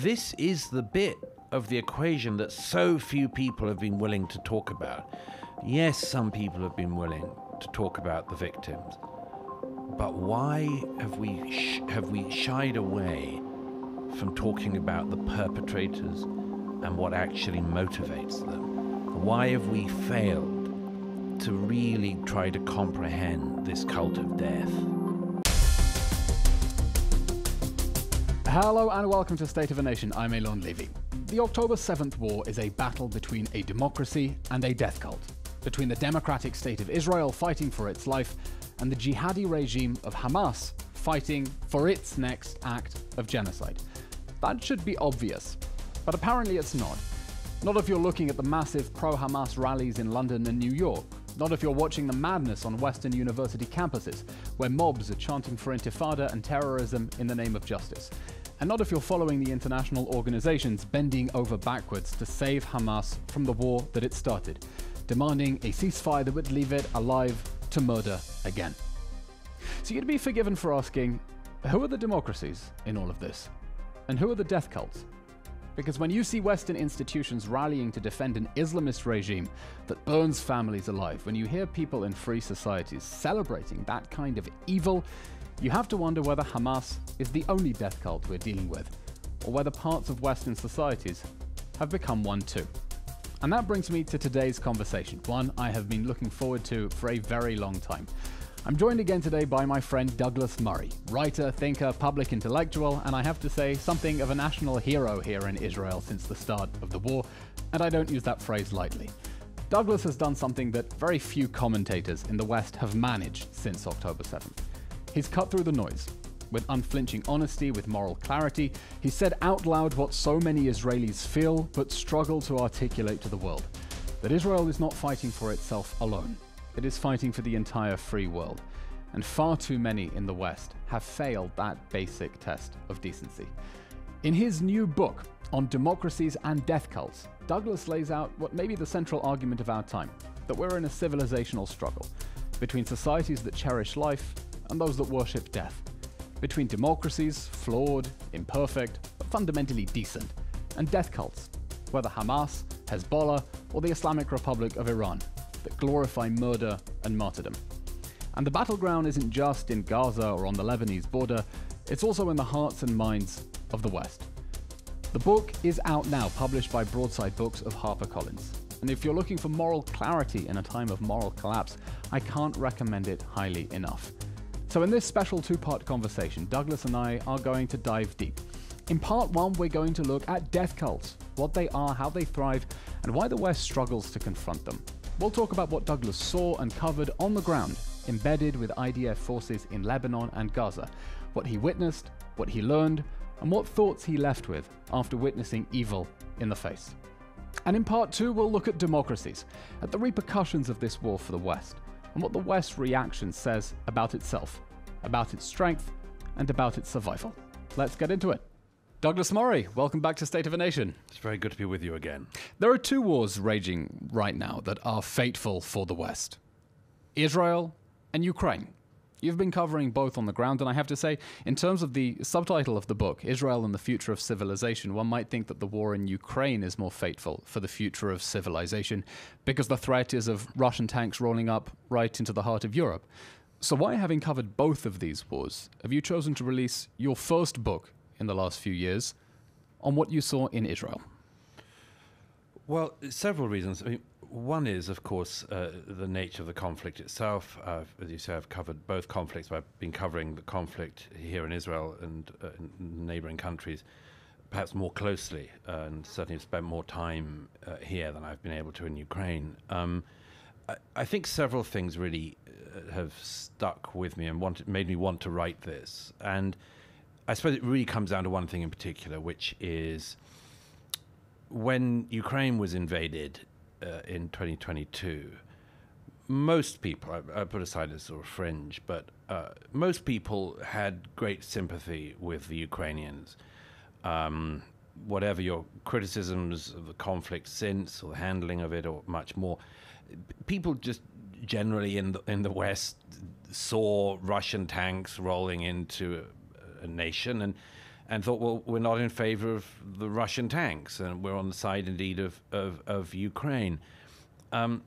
this is the bit of the equation that so few people have been willing to talk about. Yes, some people have been willing to talk about the victims, but why have we shied away from talking about the perpetrators and what actually motivates them? Why have we failed to really try to comprehend this cult of death? Hello and welcome to State of a Nation. I'm Elon Levy. The October 7th war is a battle between a democracy and a death cult, between the democratic state of Israel fighting for its life and the jihadi regime of Hamas fighting for its next act of genocide. That should be obvious, but apparently it's not. Not if you're looking at the massive pro-Hamas rallies in London and New York. Not if you're watching the madness on Western university campuses, where mobs are chanting for intifada and terrorism in the name of justice. And not if you're following the international organizations bending over backwards to save Hamas from the war that it started, demanding a ceasefire that would leave it alive to murder again. So you'd be forgiven for asking, who are the democracies in all of this? And who are the death cults? Because when you see Western institutions rallying to defend an Islamist regime that burns families alive, when you hear people in free societies celebrating that kind of evil, you have to wonder whether Hamas is the only death cult we're dealing with, or whether parts of Western societies have become one too. And that brings me to today's conversation, one I have been looking forward to for a very long time. I'm joined again today by my friend Douglas Murray, writer, thinker, public intellectual, and I have to say something of a national hero here in Israel since the start of the war, and I don't use that phrase lightly. Douglas has done something that very few commentators in the West have managed since October 7th. He's cut through the noise. With unflinching honesty, with moral clarity, he said out loud what so many Israelis feel but struggle to articulate to the world, that Israel is not fighting for itself alone. It is fighting for the entire free world. And far too many in the West have failed that basic test of decency. In his new book on democracies and death cults, Douglas lays out what may be the central argument of our time, that we're in a civilizational struggle between societies that cherish life and those that worship death, between democracies, flawed, imperfect, but fundamentally decent, and death cults, whether Hamas, Hezbollah, or the Islamic Republic of Iran, that glorify murder and martyrdom. And the battleground isn't just in Gaza or on the Lebanese border, it's also in the hearts and minds of the West. The book is out now, published by Broadside Books of HarperCollins. And if you're looking for moral clarity in a time of moral collapse, I can't recommend it highly enough. So in this special two-part conversation, Douglas and I are going to dive deep. In part one, we're going to look at death cults, what they are, how they thrive, and why the West struggles to confront them. We'll talk about what Douglas saw and covered on the ground, embedded with IDF forces in Lebanon and Gaza, what he witnessed, what he learned, and what thoughts he left with after witnessing evil in the face. And in part two, we'll look at democracies, at the repercussions of this war for the West, and what the West's reaction says about itself, about its strength, and about its survival. Let's get into it. Douglas Murray, welcome back to State of a Nation. It's very good to be with you again. There are two wars raging right now that are fateful for the West: Israel and Ukraine. You've been covering both on the ground, and I have to say, in terms of the subtitle of the book, Israel and the Future of Civilization, one might think that the war in Ukraine is more fateful for the future of civilization because the threat is of Russian tanks rolling up right into the heart of Europe. So why, having covered both of these wars, have you chosen to release your first book in the last few years on what you saw in Israel? Well, several reasons. I mean, one is, of course, the nature of the conflict itself. As you say, I've covered both conflicts, but I've been covering the conflict here in Israel and in neighboring countries perhaps more closely, and certainly have spent more time here than I've been able to in Ukraine. I think several things really have stuck with me and made me want to write this. And I suppose it really comes down to one thing in particular, which is when Ukraine was invaded in 2022, most people, I put aside as sort of fringe, but most people had great sympathy with the Ukrainians. Whatever your criticisms of the conflict since, or the handling of it, or much more, people just generally in the West saw Russian tanks rolling into a nation, and thought, well, we're not in favor of the Russian tanks, and we're on the side, indeed, of Ukraine. And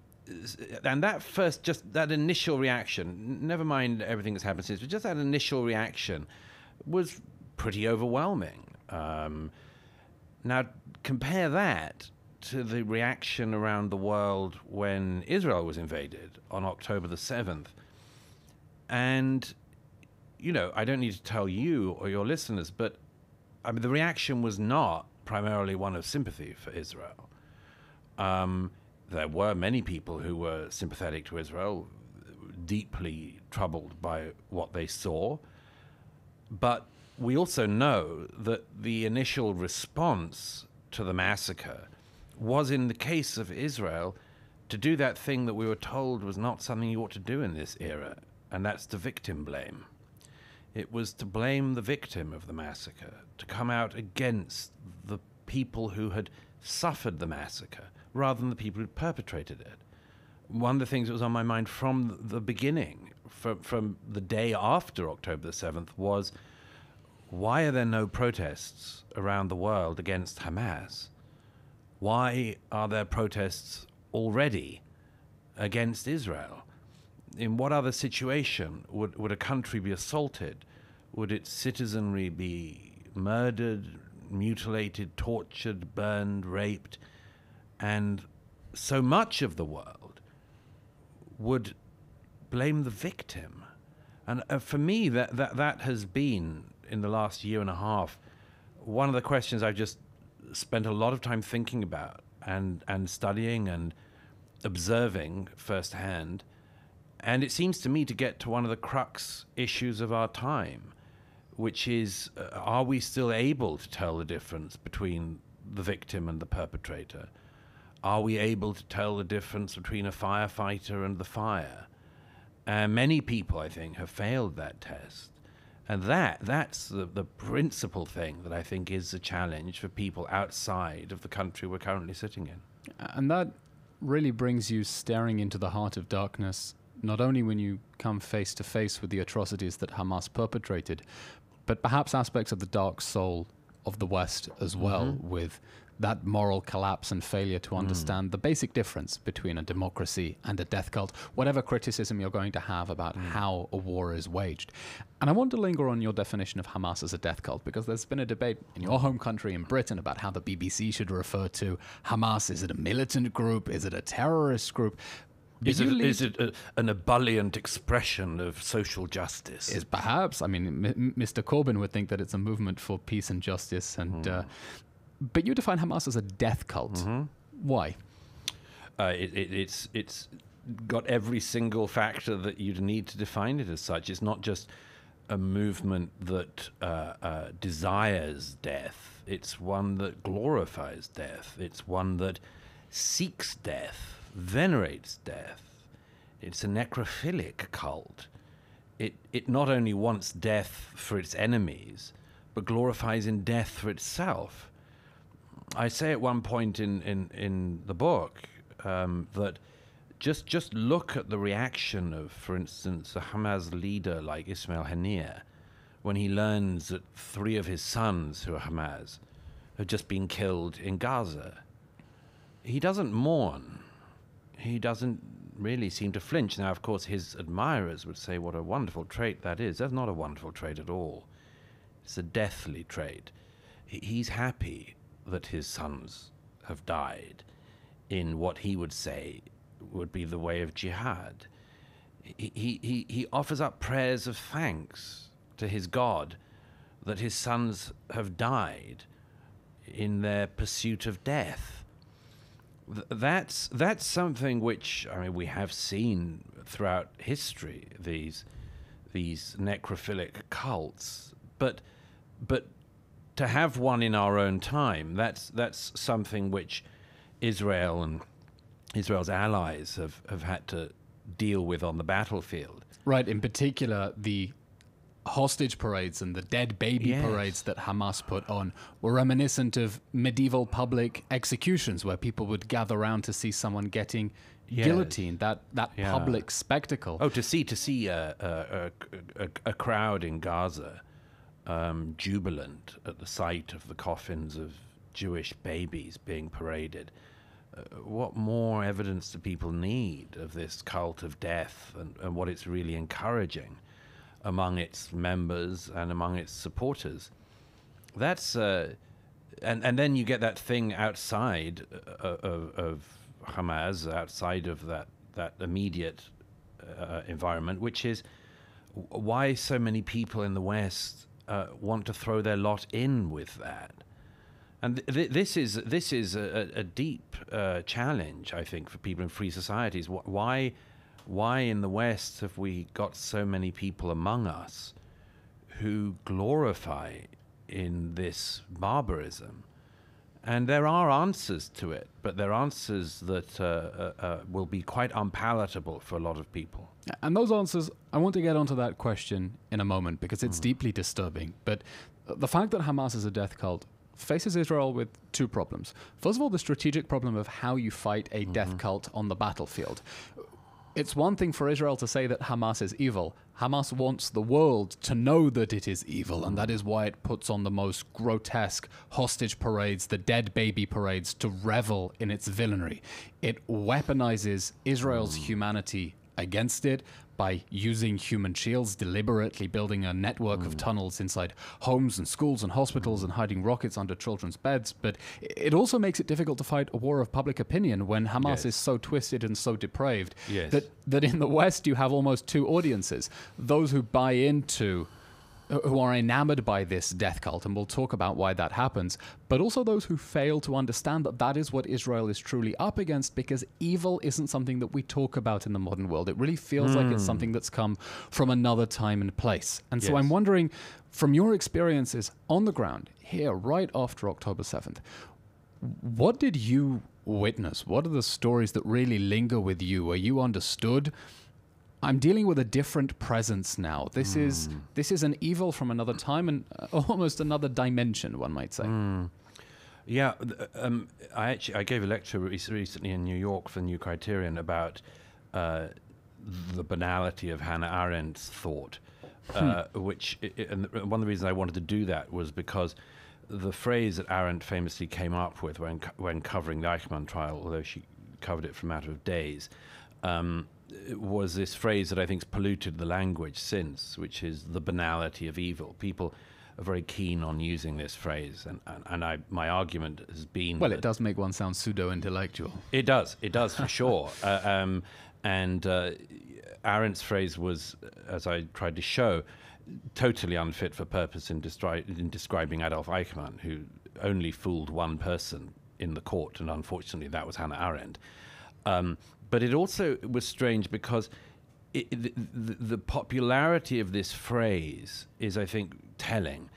that first, just that initial reaction, never mind everything that's happened since, but just that initial reaction was pretty overwhelming. Now, compare that to the reaction around the world when Israel was invaded on October the 7th. And, you know, I don't need to tell you or your listeners, but I mean, the reaction was not primarily one of sympathy for Israel. There were many people who were sympathetic to Israel, deeply troubled by what they saw. But we also know that the initial response to the massacre was, in the case of Israel, to do that thing that we were told was not something you ought to do in this era, and that's to victim blame. It was to blame the victim of the massacre, to come out against the people who had suffered the massacre, rather than the people who perpetrated it. One of the things that was on my mind from the beginning, from the day after October the 7th, was, why are there no protests around the world against Hamas? Why are there protests already against Israel? In what other situation would a country be assaulted? Would its citizenry be murdered, mutilated, tortured, burned, raped? And so much of the world would blame the victim. And for me, that has been, in the last year and a half, one of the questions I've just spent a lot of time thinking about and studying and observing firsthand. And it seems to me to get to one of the crux issues of our time, which is, are we still able to tell the difference between the victim and the perpetrator? Are we able to tell the difference between a firefighter and the fire? Many people, I think, have failed that test. And that's the principal thing that I think is a challenge for people outside of the country we're currently sitting in. And that really brings you staring into the heart of darkness, not only when you come face to face with the atrocities that Hamas perpetrated, but perhaps aspects of the dark soul of the West as well, with that moral collapse and failure to understand the basic difference between a democracy and a death cult, whatever criticism you're going to have about how a war is waged. And I want to linger on your definition of Hamas as a death cult, because there's been a debate in your home country, in Britain, about how the BBC should refer to Hamas. Is it a militant group? Is it a terrorist group? Is it an ebullient expression of social justice? Is perhaps. I mean, Mr. Corbyn would think that it's a movement for peace and justice. And but you define Hamas as a death cult. Why? It's got every single factor that you'd need to define it as such. It's not just a movement that desires death. It's one that glorifies death. It's one that seeks death, venerates death. It's a necrophilic cult. It not only wants death for its enemies, but glorifies in death for itself. I say at one point in the book that just look at the reaction of, for instance, a Hamas leader like Ismail Haniyeh when he learns that 3 of his sons, who are Hamas, have just been killed in Gaza. He doesn't mourn. He doesn't really seem to flinch. Now, of course, his admirers would say what a wonderful trait that is. That's not a wonderful trait at all. It's a deathly trait. He's happy that his sons have died in what he would say would be the way of jihad. He offers up prayers of thanks to his God that his sons have died in their pursuit of death. That's something which, I mean, we have seen throughout history, these necrophilic cults, but to have one in our own time, that's something which Israel and Israel's allies have had to deal with on the battlefield. Right, in particular, the hostage parades and the dead baby parades that Hamas put on were reminiscent of medieval public executions, where people would gather around to see someone getting guillotined, that public spectacle. Oh, to see a crowd in Gaza jubilant at the sight of the coffins of Jewish babies being paraded. What more evidence do people need of this cult of death and what it's really encouraging among its members and among its supporters? That's and then you get that thing outside of Hamas, outside of that immediate environment, which is why so many people in the West want to throw their lot in with that. And this is a deep challenge, I think, for people in free societies. Why in the West have we got so many people among us who glorify in this barbarism? And there are answers to it, but they're answers that will be quite unpalatable for a lot of people. And those answers, I want to get onto that question in a moment because it's deeply disturbing. But the fact that Hamas is a death cult faces Israel with two problems. First of all, the strategic problem of how you fight a death cult on the battlefield. It's one thing for Israel to say that Hamas is evil. Hamas wants the world to know that it is evil, and that is why it puts on the most grotesque hostage parades, the dead baby parades, to revel in its villainy. It weaponizes Israel's humanity against it by using human shields, deliberately building a network of tunnels inside homes and schools and hospitals and hiding rockets under children's beds. But it also makes it difficult to fight a war of public opinion when Hamas is so twisted and so depraved that in the West you have almost two audiences. Those who buy into, who are enamored by this death cult, and we'll talk about why that happens, but also those who fail to understand that that is what Israel is truly up against, because evil isn't something that we talk about in the modern world. It really feels like it's something that's come from another time and place. And so I'm wondering, from your experiences on the ground here right after October 7th, what did you witness? What are the stories that really linger with you? Are you understood? I'm dealing with a different presence now. This is an evil from another time and almost another dimension, one might say. Yeah, I gave a lecture recently in New York for New Criterion about the banality of Hannah Arendt's thought, which, and one of the reasons I wanted to do that was because the phrase that Arendt famously came up with when covering the Eichmann trial, although she covered it for a matter of days, was this phrase that I think's polluted the language since, which is the banality of evil. People are very keen on using this phrase, and my argument has been... Well, it does make one sound pseudo-intellectual. It does for sure. And Arendt's phrase was, as I tried to show, totally unfit for purpose in describing Adolf Eichmann, who only fooled one person in the court, and unfortunately that was Hannah Arendt. But it also was strange because the popularity of this phrase is, I think, telling.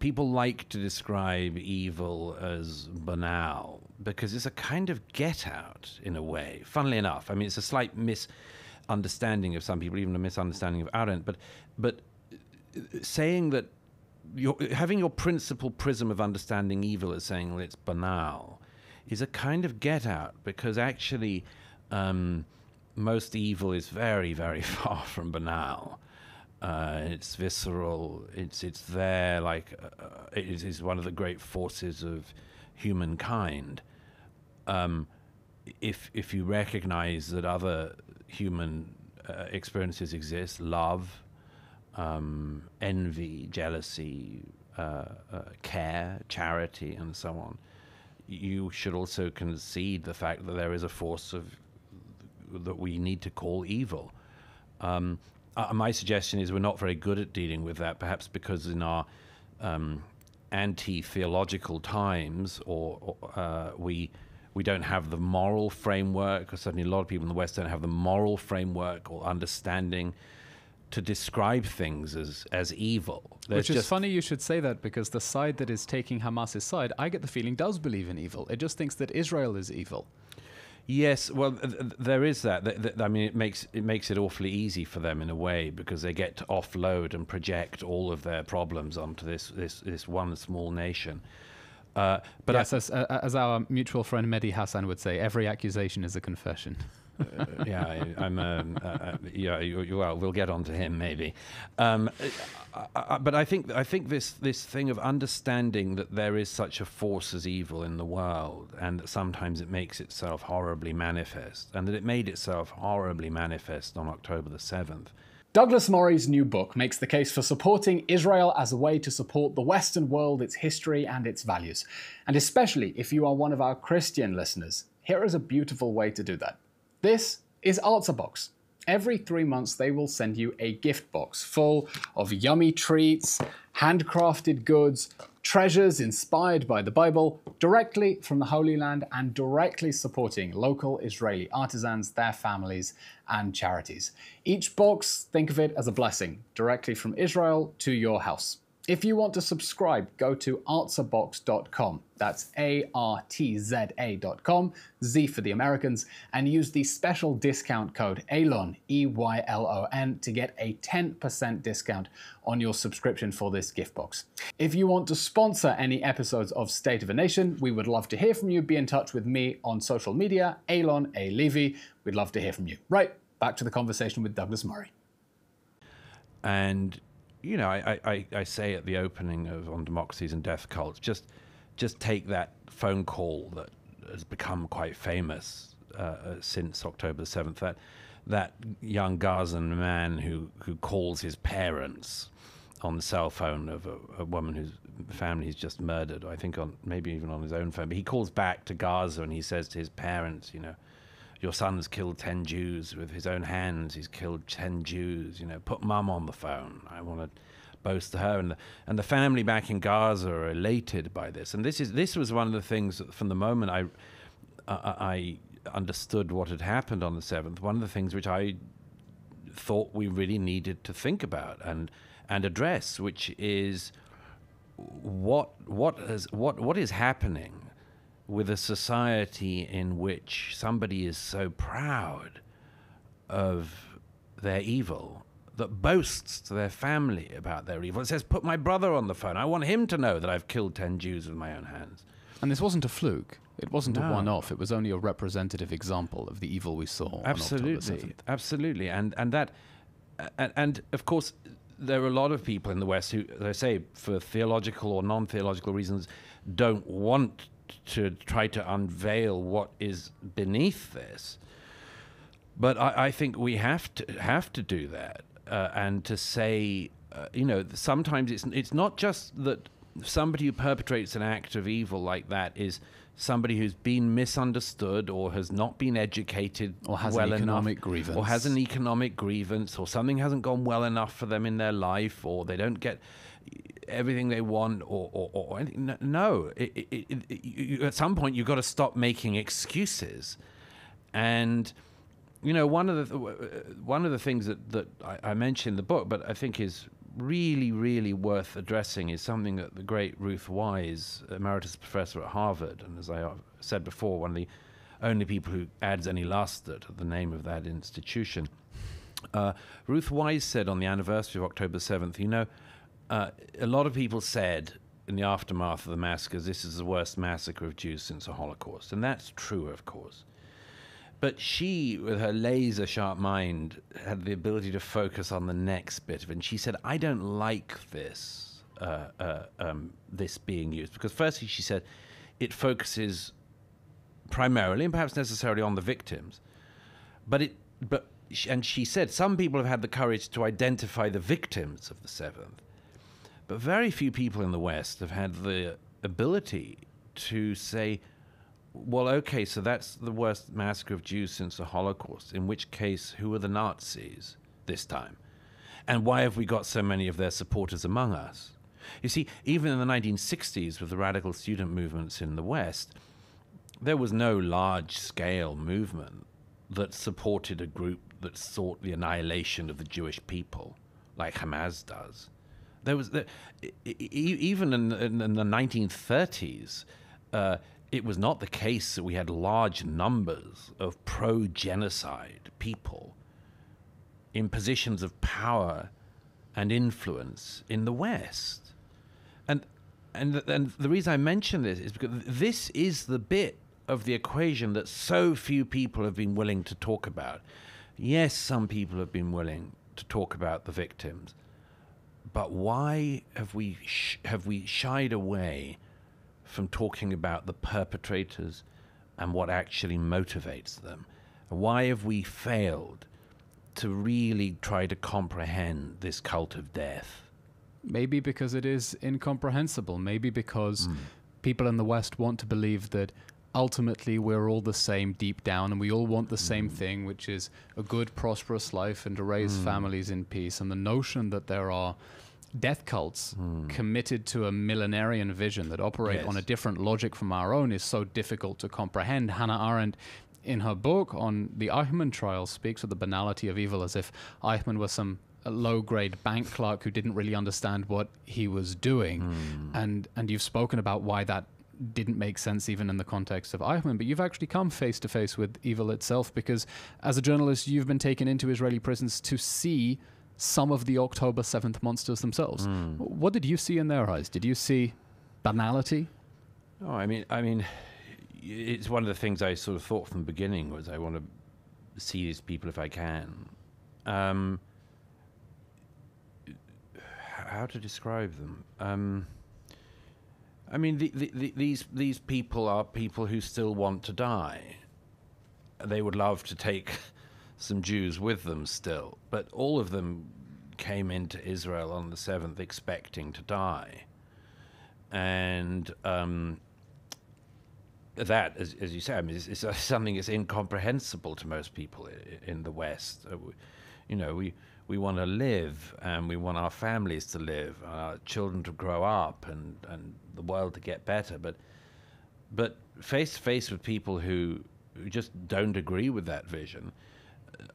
People like to describe evil as banal because it's a kind of get-out in a way. Funnily enough, I mean, it's a slight misunderstanding of some people, even a misunderstanding of Arendt. But saying that having your principal prism of understanding evil as saying, well, it's banal, is a kind of get-out because actually... most evil is very, very far from banal. It's visceral. It's there. Like it is one of the great forces of humankind. If you recognize that other human experiences exist, love, envy, jealousy, care, charity, and so on, you should also concede the fact that there is a force that we need to call evil. My suggestion is we're not very good at dealing with that, perhaps because in our anti-theological times, or we don't have the moral framework, or certainly a lot of people in the West don't have the moral framework or understanding to describe things as evil. Which is funny you should say that, because the side that is taking Hamas's side, I get the feeling, does believe in evil. It just thinks that Israel is evil. Yes, well, there is that. I mean, it makes it awfully easy for them in a way, because they get to offload and project all of their problems onto this one small nation. But yes, as our mutual friend Mehdi Hassan would say, every accusation is a confession. Yeah, well, we'll get on to him maybe. But I think this thing of understanding that there is such a force as evil in the world, and that sometimes it makes itself horribly manifest, and that it made itself horribly manifest on October the 7th. Douglas Murray's new book makes the case for supporting Israel as a way to support the Western world, its history and its values. And especially if you are one of our Christian listeners, here is a beautiful way to do that. This is Answer Box. Every 3 months they will send you a gift box full of yummy treats, handcrafted goods, treasures inspired by the Bible, directly from the Holy Land and directly supporting local Israeli artisans, their families and charities. Each box, think of it as a blessing, directly from Israel to your house. If you want to subscribe, go to answerbox.com. That's ARTZA.com, Z for the Americans, and use the special discount code EYLON, EYLON, to get a 10% discount on your subscription for this gift box. If you want to sponsor any episodes of State of a Nation, we would love to hear from you. Be in touch with me on social media, Elon A. Levy. We'd love to hear from you. Right, back to the conversation with Douglas Murray. And you know, I say at the opening of On Democracies and Death Cults, just take that phone call that has become quite famous since October the 7th, that young Gazan man who calls his parents on the cell phone of a woman whose family he's just murdered, I think maybe even on his own phone. But he calls back to Gaza and he says to his parents, you know, your son's killed 10 Jews with his own hands. He's killed 10 Jews. You know, put Mum on the phone. I want to boast to her. And the family back in Gaza are elated by this. And this was one of the things that from the moment I understood what had happened on the 7th. One of the things which I thought we really needed to think about and address, which is what is happening with a society in which somebody is so proud of their evil that boasts to their family about their evil. It says, put my brother on the phone. I want him to know that I've killed 10 Jews with my own hands. And this wasn't a fluke. It wasn't a one-off. It was only a representative example of the evil we saw absolutely, on October 7th. Absolutely. And of course, there are a lot of people in the West who, as I say, for theological or non-theological reasons, don't want to try to unveil what is beneath this, but I think we have to do that, and to say, you know, sometimes it's not just that somebody who perpetrates an act of evil like that is somebody who's been misunderstood or has not been educated or has well an economic enough, grievance, or has an economic grievance, or something hasn't gone well enough for them in their life, or they don't get everything they want, or anything. No, at some point you've got to stop making excuses. And you know, one of the things that I mentioned in the book, but I think is really, really worth addressing, is something that the great Ruth Wise, emeritus professor at Harvard, and as I said before, one of the only people who adds any luster to the name of that institution. Ruth Wise said on the anniversary of October 7th, you know, a lot of people said in the aftermath of the massacres, this is the worst massacre of Jews since the Holocaust. And that's true, of course. But she, with her laser-sharp mind, had the ability to focus on the next bit of it. And she said, I don't like this, this being used. Because firstly, she said, it focuses primarily, and perhaps necessarily, on the victims. And she said, some people have had the courage to identify the victims of the 7th. But very few people in the West have had the ability to say, well, okay, so that's the worst massacre of Jews since the Holocaust, in which case, who are the Nazis this time? And why have we got so many of their supporters among us? You see, even in the 1960s, with the radical student movements in the West, there was no large-scale movement that supported a group that sought the annihilation of the Jewish people, like Hamas does. There was even in the 1930s, it was not the case that we had large numbers of pro-genocide people in positions of power and influence in the West. And the reason I mention this is because this is the bit of the equation that so few people have been willing to talk about. Yes, some people have been willing to talk about the victims, but why have we shied away from talking about the perpetrators and what actually motivates them? Why have we failed to really try to comprehend this cult of death? Maybe because it is incomprehensible. Maybe because people in the West want to believe that ultimately we're all the same deep down, and we all want the same thing, which is a good, prosperous life and to raise families in peace. And the notion that there are death cults committed to a millenarian vision that operate on a different logic from our own is so difficult to comprehend. Hannah Arendt, in her book on the Eichmann trial, speaks of the banality of evil as if Eichmann was some low-grade bank clerk who didn't really understand what he was doing. And you've spoken about why that didn't make sense even in the context of Eichmann, but you've actually come face-to-face with evil itself, because as a journalist, you've been taken into Israeli prisons to see some of the October 7th monsters themselves. What did you see in their eyes? Did you see banality? Oh, I mean, it's one of the things I sort of thought from the beginning was I want to see these people if I can. How to describe them? I mean, these people are people who still want to die. They would love to take some Jews with them still, but all of them came into Israel on the 7th expecting to die. And that, as you say, I mean, is something that's incomprehensible to most people in the West. We want to live, and we want our families to live, our children to grow up, and the world to get better. But face to face with people who just don't agree with that vision,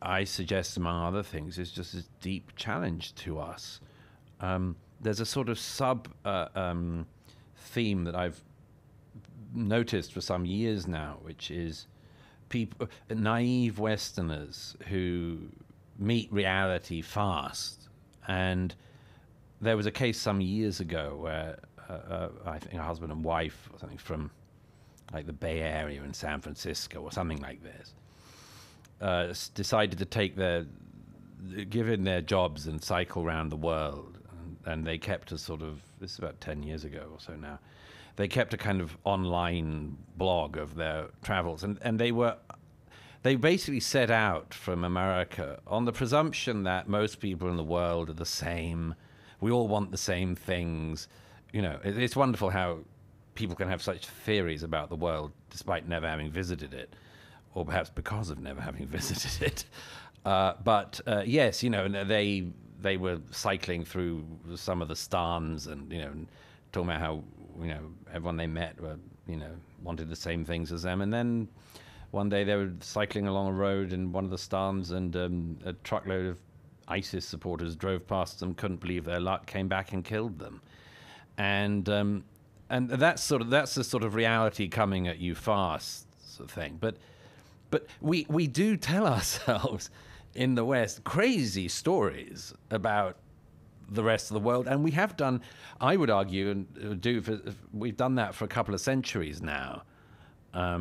I suggest, among other things, is just this deep challenge to us. There's a sort of theme that I've noticed for some years now, which is people, naive Westerners who meet reality fast. And there was a case some years ago where I think a husband and wife or something from like the Bay Area in San Francisco or something like this decided to give in their jobs and cycle around the world. And they kept a sort of, this is about 10 years ago or so now, they kept a kind of online blog of their travels. And they basically set out from America on the presumption that most people in the world are the same. We all want the same things. It's wonderful how people can have such theories about the world despite never having visited it, or perhaps because of never having visited it. But yes, they were cycling through some of the stans and, talking about how, everyone they met were, wanted the same things as them. And then one day they were cycling along a road in one of the stans, and a truckload of ISIS supporters drove past them, couldn't believe their luck, came back and killed them. And that's the sort of reality coming at you fast sort of thing. But we do tell ourselves in the West crazy stories about the rest of the world, and we have done, I would argue, and we've done that for a couple of centuries now. A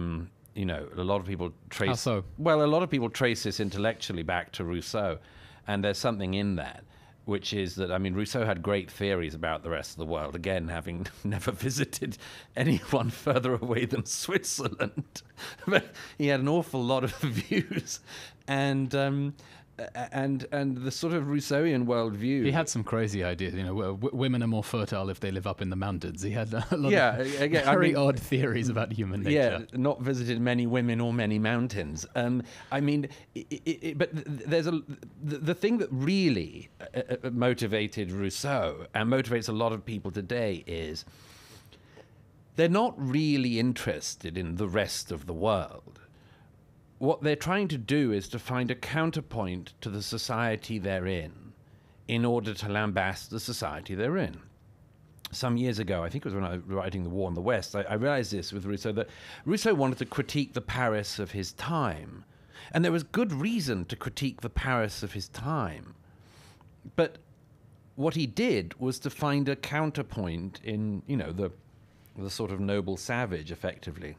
lot of people trace. How so? Well, a lot of people trace this intellectually back to Rousseau, and there's something in that, which is that, Rousseau had great theories about the rest of the world, again, having never visited anyone further away than Switzerland. But he had an awful lot of views, and the sort of Rousseauian worldview. He had some crazy ideas. Women are more fertile if they live up in the mountains. He had a lot of very odd theories about human nature. Yeah, not visited many women or many mountains. But there's the thing that really motivated Rousseau and motivates a lot of people today is they're not really interested in the rest of the world. What they're trying to do is to find a counterpoint to the society they're in order to lambast the society they're in. Some years ago, I think it was when I was writing The War in the West, I realized this with Rousseau, that Rousseau wanted to critique the Paris of his time. And there was good reason to critique the Paris of his time. But what he did was to find a counterpoint in, the sort of noble savage, effectively.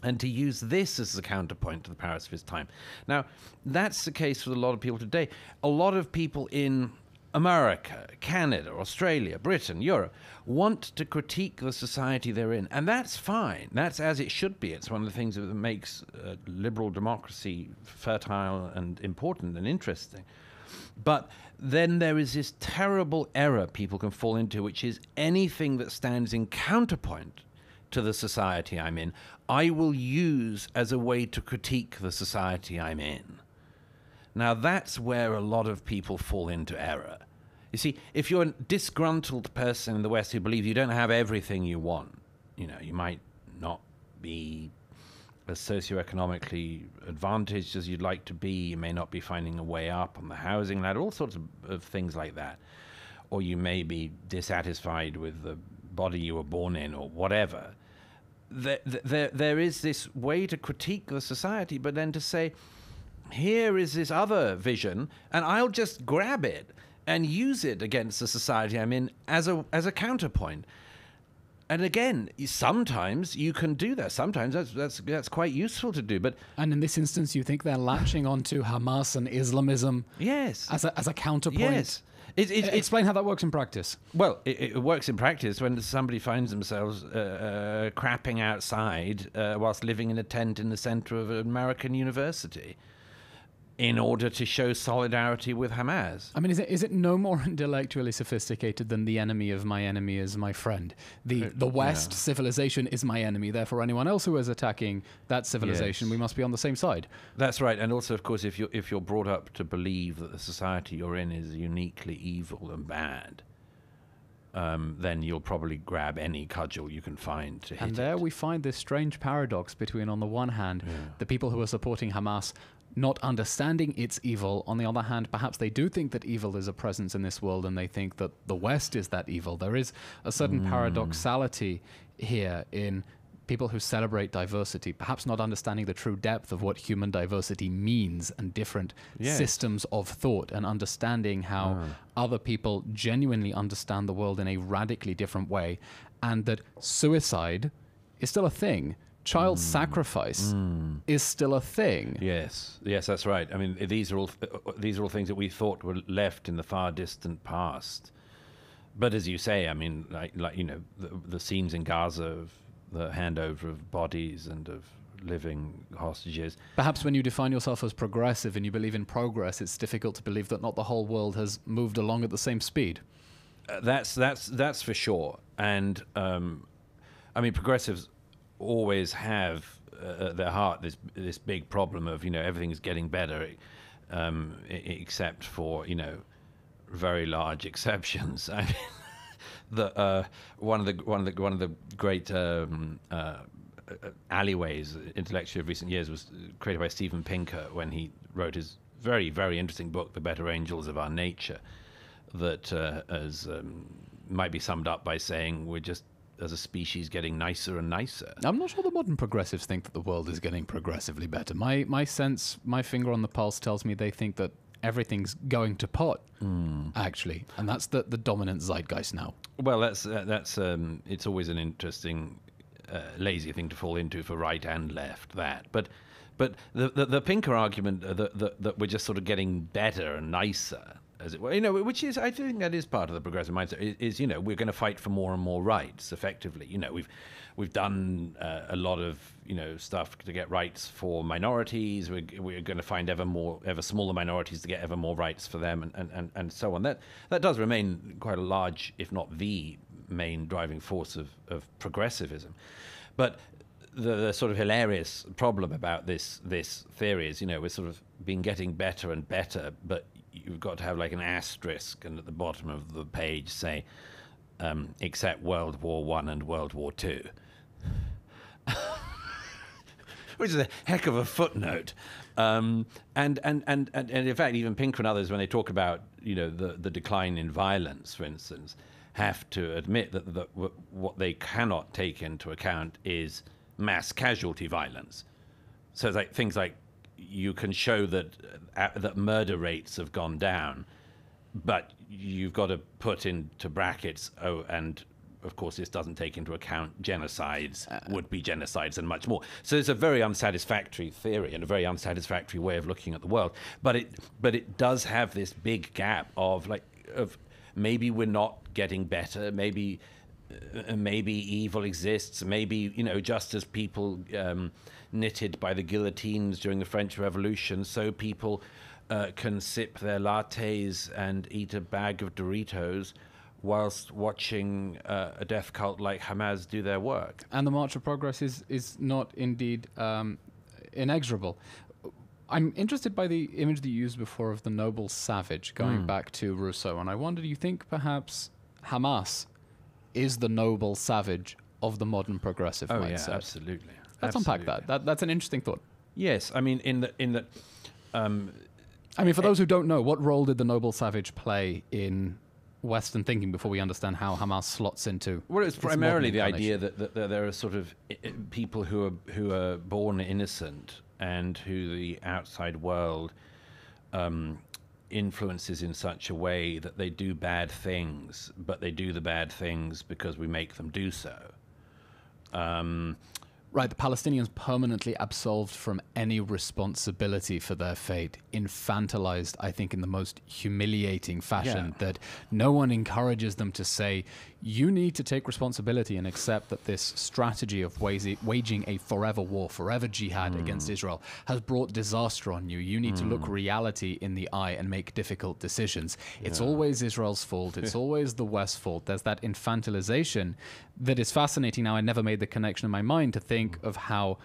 and to use this as a counterpoint to the Paris of his time. Now, that's the case with a lot of people today. A lot of people in America, Canada, Australia, Britain, Europe want to critique the society they're in, and that's fine. That's as it should be. It's one of the things that makes liberal democracy fertile and important and interesting. But then there is this terrible error people can fall into, which is anything that stands in counterpoint to the society I'm in, I will use as a way to critique the society I'm in. Now, that's where a lot of people fall into error. You see, if you're a disgruntled person in the West who believes you don't have everything you want, you might not be as socioeconomically advantaged as you'd like to be, you may not be finding a way up on the housing ladder, all sorts of things like that. Or you may be dissatisfied with the body you were born in or whatever. There is this way to critique the society, but then to say, here is this other vision, and I'll just grab it and use it against the society I'm in as a counterpoint. And again, sometimes you can do that. Sometimes that's quite useful to do. And in this instance, you think they're latching onto Hamas and Islamism, yes, as a counterpoint? Yes. Explain how that works in practice. Well, it works in practice when somebody finds themselves crapping outside whilst living in a tent in the center of an American university in order to show solidarity with Hamas. I mean, is it no more intellectually sophisticated than the enemy of my enemy is my friend? The West civilization is my enemy. Therefore, anyone else who is attacking that civilization, we must be on the same side. That's right. And also, of course, if you're brought up to believe that the society you're in is uniquely evil and bad, then you'll probably grab any cudgel you can find to hit it. And there we find this strange paradox between, on the one hand, the people who are supporting Hamas not understanding its evil. On the other hand, perhaps they do think that evil is a presence in this world and they think that the West is that evil. There is a certain paradoxality here in people who celebrate diversity, perhaps not understanding the true depth of what human diversity means and different systems of thought, and understanding how other people genuinely understand the world in a radically different way, and that suicide is still a thing. Child sacrifice is still a thing. Yes, that's right. I mean, these are all things that we thought were left in the far distant past. But as you say, I mean, like the scenes in Gaza of the handover of bodies and of living hostages. Perhaps when you define yourself as progressive and you believe in progress, it's difficult to believe that not the whole world has moved along at the same speed. That's for sure. And I mean, progressives always have at their heart this big problem of everything's getting better, except for very large exceptions. I mean, one of the great alleyways intellectually of recent years was created by Steven Pinker when he wrote his very, very interesting book, The Better Angels of Our Nature, that might be summed up by saying we're just, as a species, getting nicer and nicer. I'm not sure the modern progressives think that the world is getting progressively better. My sense, my finger on the pulse tells me they think that everything's going to pot, actually. And that's the dominant zeitgeist now. Well, that's it's always an interesting, lazy thing to fall into for right and left, that. But the Pinker argument that we're just sort of getting better and nicer, as it were, which is, I think that is part of the progressive mindset, is we're going to fight for more and more rights, effectively. We've done a lot of, stuff to get rights for minorities. We're going to find ever smaller minorities to get ever more rights for them, and so on. That does remain quite a large, if not the main driving force of progressivism. But the sort of hilarious problem about this theory is, we're sort of been getting better and better, but you've got to have like an asterisk, and at the bottom of the page say, except World War I and World War II. Which is a heck of a footnote. And in fact, even Pinker and others, when they talk about, the decline in violence, for instance, have to admit that what they cannot take into account is mass casualty violence. So it's like things like, you can show that murder rates have gone down, but you've got to put into brackets, and of course, this doesn't take into account genocides, would-be genocides, and much more. So it's a very unsatisfactory theory and a very unsatisfactory way of looking at the world. But it does have this big gap of maybe we're not getting better, maybe evil exists, maybe, just as people knitted by the guillotines during the French Revolution, so people can sip their lattes and eat a bag of Doritos whilst watching a death cult like Hamas do their work. And the march of progress is not indeed inexorable. I'm interested by the image that you used before of the noble savage, going back to Rousseau, and I wonder, do you think perhaps Hamas is the noble savage of the modern progressive mindset? Yeah, absolutely. Let's unpack that. That's an interesting thought. Yes, I mean, in that. For those who don't know, what role did the noble savage play in Western thinking before we understand how Hamas slots into? Well, it's primarily the idea that there are sort of people who are born innocent and who the outside world influences in such a way that they do bad things, but they do the bad things because we make them do so. Right, the Palestinians permanently absolved from any responsibility for their fate, infantilized, I think, in the most humiliating fashion, that no one encourages them to say, you need to take responsibility and accept that this strategy of waging a forever war, forever jihad against Israel has brought disaster on you. You need to look reality in the eye and make difficult decisions. It's always Israel's fault. It's always the West's fault. There's that infantilization that is fascinating. Now, I never made the connection in my mind to think of how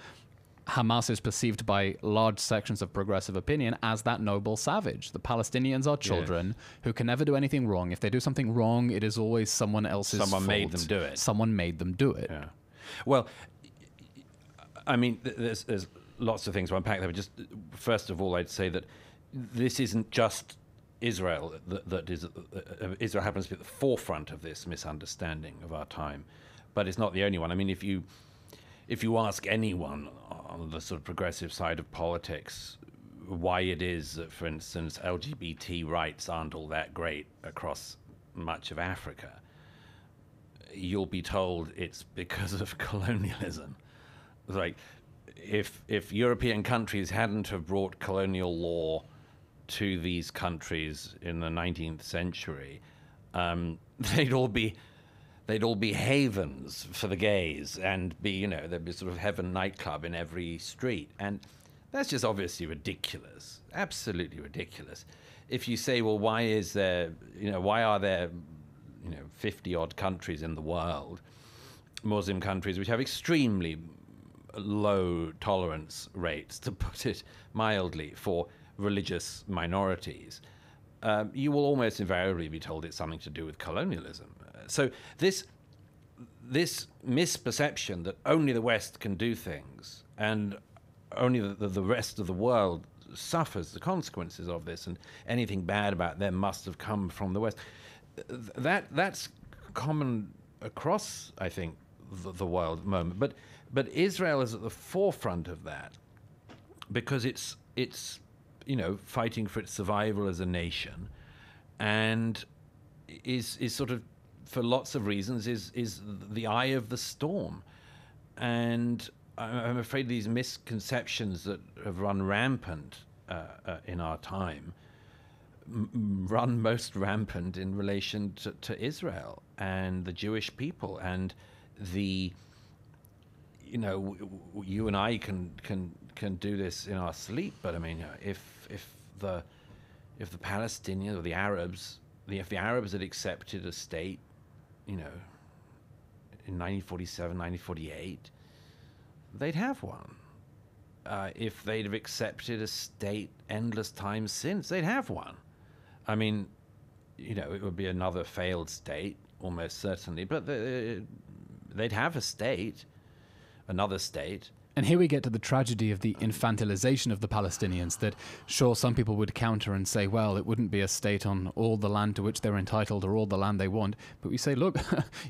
Hamas is perceived by large sections of progressive opinion as that noble savage. The Palestinians are children who can never do anything wrong. If they do something wrong, it is always someone else's fault. Someone made them do it. Someone made them do it. Yeah. Well, I mean, there's lots of things to unpack there. But just first of all, I'd say that this isn't just Israel. Israel happens to be at the forefront of this misunderstanding of our time, but it's not the only one. I mean, if you ask anyone on the sort of progressive side of politics why it is that, for instance, LGBT rights aren't all that great across much of Africa, you'll be told it's because of colonialism. Like, if European countries hadn't have brought colonial law to these countries in the 19th century, they'd all be havens for the gays, and there'd be sort of heaven nightclub in every street. And that's just obviously ridiculous, absolutely ridiculous. If you say, well, why are there 50 odd countries in the world, Muslim countries, which have extremely low tolerance rates, to put it mildly, for religious minorities, you will almost invariably be told it's something to do with colonialism. So this misperception that only the West can do things and only the rest of the world suffers the consequences of this, and anything bad about them must have come from the West, that's common across, I think, the world at the moment. But Israel is at the forefront of that because it's fighting for its survival as a nation, and is sort of, for lots of reasons, is the eye of the storm. And I'm afraid these misconceptions that have run rampant in our time run most rampant in relation to Israel and the Jewish people. And you and I can do this in our sleep, but I mean, if the Palestinians or the Arabs, if the Arabs had accepted a state, in 1947, 1948, they'd have one. If they'd have accepted a state endless time since, they'd have one. I mean, it would be another failed state, almost certainly, but they'd have a state, another state, And here we get to the tragedy of the infantilization of the Palestinians, that sure, some people would counter and say, well, it wouldn't be a state on all the land to which they're entitled or all the land they want. But we say, look,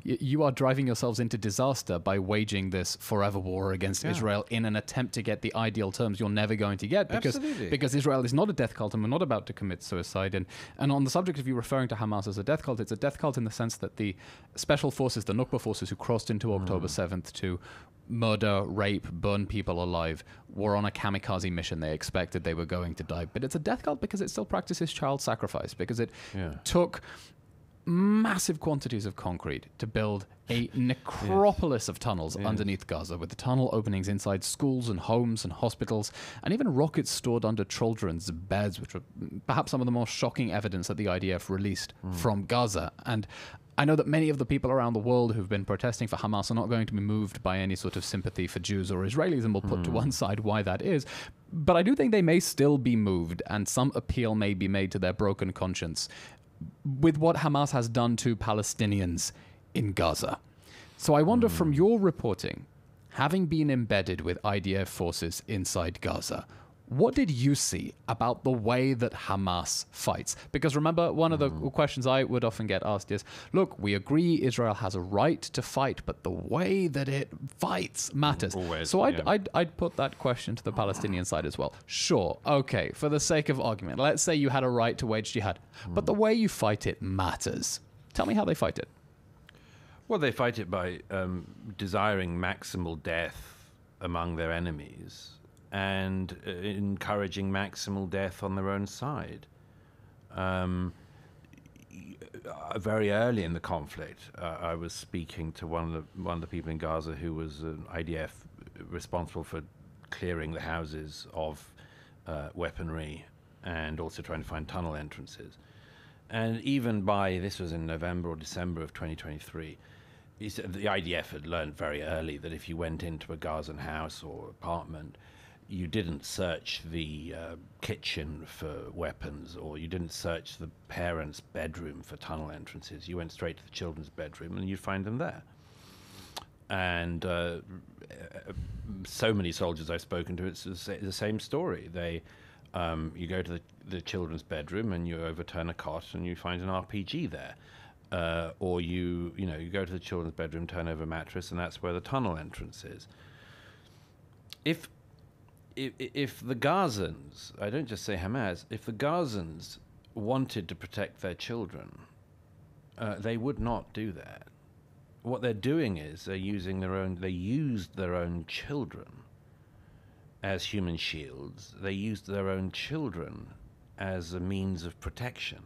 you are driving yourselves into disaster by waging this forever war against Israel in an attempt to get the ideal terms you're never going to get, because Israel is not a death cult and we're not about to commit suicide. And on the subject of you referring to Hamas as a death cult, it's a death cult in the sense that the special forces, the Nukba forces who crossed into October 7th to murder, rape, burn people alive, were on a kamikaze mission. They expected they were going to die. But it's a death cult because it still practices child sacrifice, because it took massive quantities of concrete to build a necropolis of tunnels underneath Gaza, with the tunnel openings inside schools and homes and hospitals, and even rockets stored under children's beds, which were perhaps some of the most shocking evidence that the IDF released from Gaza. And I know that many of the people around the world who've been protesting for Hamas are not going to be moved by any sort of sympathy for Jews or Israelis, and we'll put to one side why that is. But I do think they may still be moved, and some appeal may be made to their broken conscience with what Hamas has done to Palestinians in Gaza. So I wonder, from your reporting, having been embedded with IDF forces inside Gaza, what did you see about the way that Hamas fights? Because remember, one of the questions I would often get asked is, look, we agree Israel has a right to fight, but the way that it fights matters. Always, so I'd put that question to the Palestinian side as well. Sure, okay, for the sake of argument, let's say you had a right to wage jihad, but the way you fight it matters. Tell me how they fight it. Well, they fight it by desiring maximal death among their enemies and encouraging maximal death on their own side. Very early in the conflict, I was speaking to one of the people in Gaza who was an IDF responsible for clearing the houses of weaponry and also trying to find tunnel entrances. And even this was in November or December of 2023, he said the IDF had learned very early that if you went into a Gazan house or apartment, you didn't search the kitchen for weapons, or you didn't search the parents' bedroom for tunnel entrances. You went straight to the children's bedroom and you'd find them there. And so many soldiers I've spoken to, it's the same story. You go to the children's bedroom and you overturn a cot and you find an RPG there. Or you go to the children's bedroom, turn over a mattress, and that's where the tunnel entrance is. If the Gazans, I don't just say Hamas, if the Gazans wanted to protect their children, they would not do that. What they're doing is they used their own children as human shields. They used their own children as a means of protection,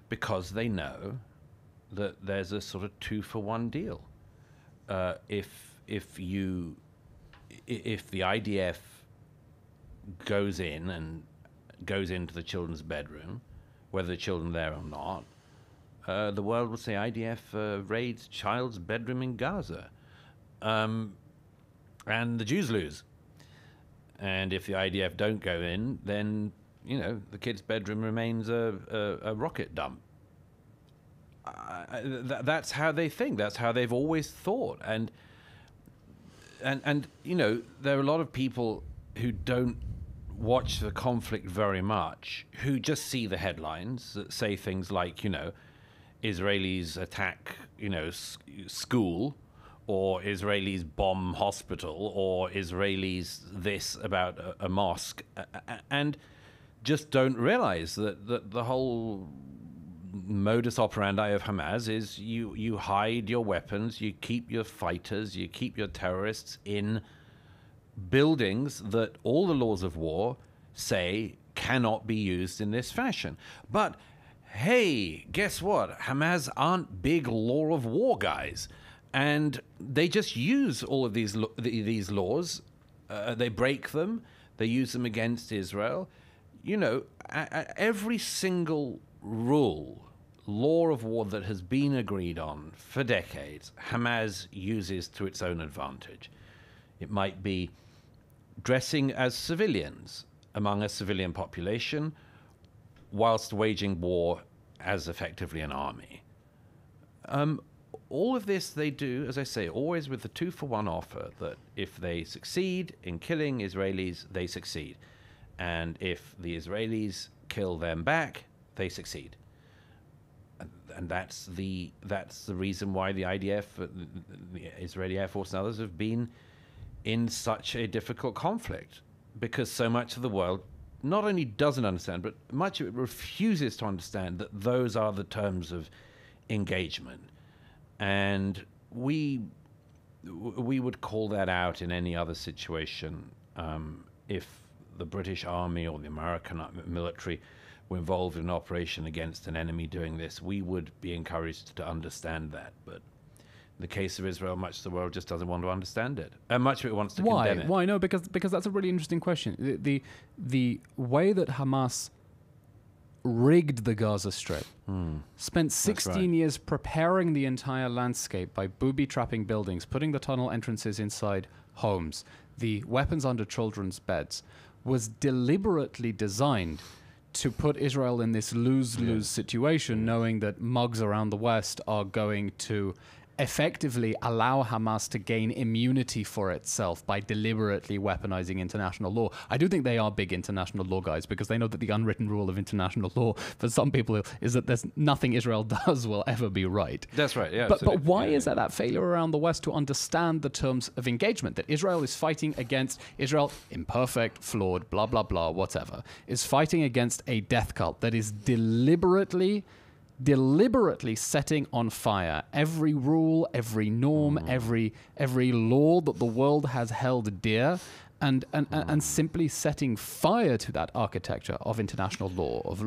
because they know that there's a sort of 2-for-1 deal. If the IDF goes into the children's bedroom, whether the children are there or not, the world will say IDF raids child's bedroom in Gaza, and the Jews lose. And if the IDF don't go in, then the kid's bedroom remains a rocket dump. That's how they think. That's how they've always thought. And there are a lot of people who don't watch the conflict very much, who just see the headlines that say things like, Israelis attack, school, or Israelis bomb hospital, or Israelis this about a mosque, and just don't realize that the whole modus operandi of Hamas is you hide your weapons, you keep your fighters, you keep your terrorists in buildings that all the laws of war say cannot be used in this fashion. But hey, guess what? Hamas aren't big law of war guys, and they just use all of these laws. They break them. They use them against Israel. Every single law of war that has been agreed on for decades, Hamas uses to its own advantage. It might be dressing as civilians among a civilian population whilst waging war as effectively an army. all of this they do, as I say, always with the 2-for-1 offer that if they succeed in killing Israelis, they succeed. And if the Israelis kill them back, they succeed. And that's the reason why the IDF, the Israeli Air Force and others have been in such a difficult conflict, because so much of the world not only doesn't understand, but much of it refuses to understand that those are the terms of engagement. And we would call that out in any other situation. If the British Army or the American military were involved in an operation against an enemy doing this, we would be encouraged to understand that. But in the case of Israel, much of the world just doesn't want to understand it. And much of it wants to condemn it. Why? No, because that's a really interesting question. The way that Hamas rigged the Gaza Strip, spent 16 years preparing the entire landscape by booby-trapping buildings, putting the tunnel entrances inside homes, the weapons under children's beds, was deliberately designed to put Israel in this lose-lose situation, knowing that mugs around the West are going to effectively allow Hamas to gain immunity for itself by deliberately weaponizing international law. I do think they are big international law guys, because they know that the unwritten rule of international law for some people is that there's nothing Israel does will ever be right. That's right, yeah. But why is that failure around the West to understand the terms of engagement? That Israel is fighting against, Israel, imperfect, flawed, blah, blah, blah, whatever, is fighting against a death cult that is deliberately setting on fire every rule, every norm, every law that the world has held dear, and simply setting fire to that architecture of international law, of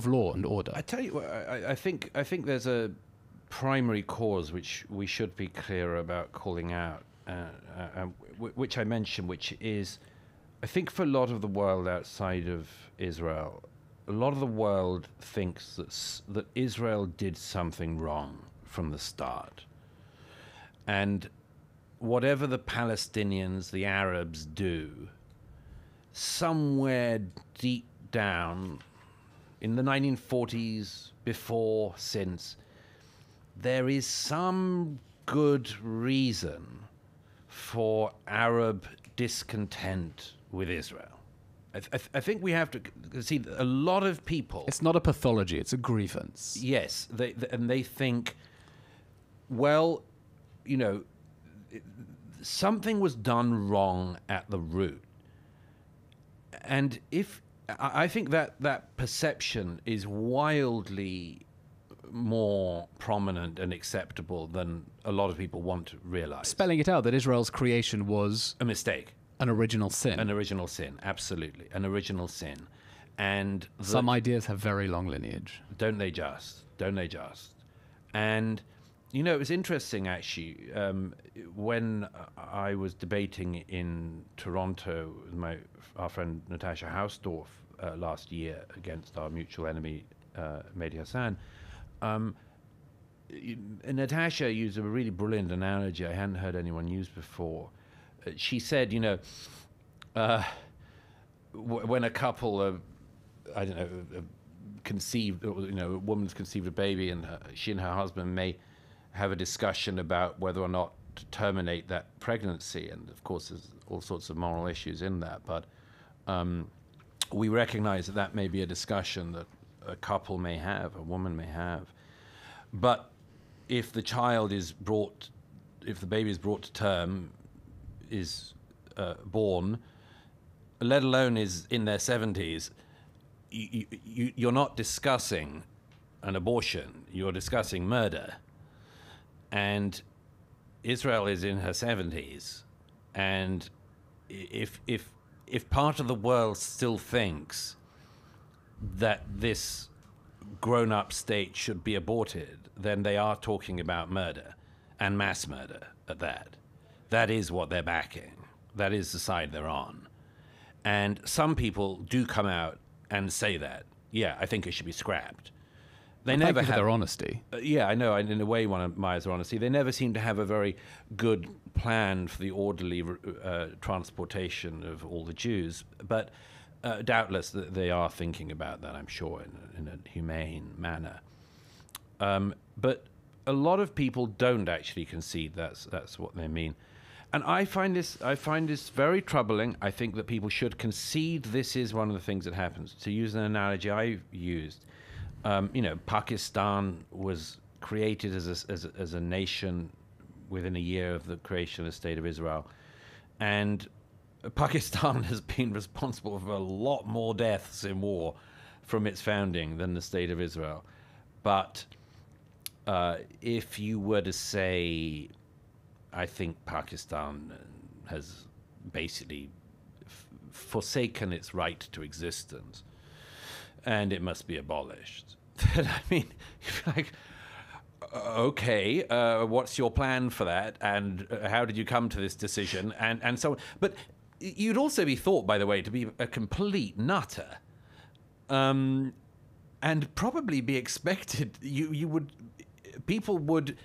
law and order. I tell you what, I think there's a primary cause which we should be clear about calling out, which I mentioned, which is, I think for a lot of the world outside of Israel, a lot of the world thinks that Israel did something wrong from the start. And whatever the Palestinians, the Arabs do, somewhere deep down, in the 1940s, before, since, there is some good reason for Arab discontent with Israel. I think we have to see a lot of people. It's not a pathology; it's a grievance. Yes, they think, well, something was done wrong at the root, and I think that perception is wildly more prominent and acceptable than a lot of people want to realize. Spelling it out, that Israel's creation was a mistake. An original sin. An original sin, absolutely. An original sin. And some ideas have very long lineage. Don't they just? And, it was interesting, actually, when I was debating in Toronto with our friend Natasha Hausdorff last year against our mutual enemy, Mehdi Hassan, Natasha used a really brilliant analogy I hadn't heard anyone use before. She said, when a couple, conceived, a woman's conceived a baby, and she and her husband may have a discussion about whether or not to terminate that pregnancy. And of course, there's all sorts of moral issues in that. But we recognize that may be a discussion that a couple may have, a woman may have. But if the baby is brought to term, is born, let alone is in their 70s, you're not discussing an abortion, you're discussing murder. And Israel is in her 70s, and if part of the world still thinks that this grown-up state should be aborted, then they are talking about murder, and mass murder at that. That is what they're backing. That is the side they're on. And some people do come out and say that. Yeah, I think it should be scrapped. They never have their honesty. Yeah, I know. In a way, one admires their honesty. They never seem to have a very good plan for the orderly transportation of all the Jews. But doubtless they are thinking about that, I'm sure, in a humane manner. But a lot of people don't actually concede that's what they mean. And I find this very troubling. I think that people should concede this is one of the things that happens. To use an analogy I've used, Pakistan was created as a nation within a year of the creation of the State of Israel. And Pakistan has been responsible for a lot more deaths in war from its founding than the State of Israel. But if you were to say, I think Pakistan has basically forsaken its right to existence and it must be abolished, then I mean, you're like, okay, what's your plan for that? And how did you come to this decision? And so on. But you'd also be thought, by the way, to be a complete nutter. And probably be expected, people would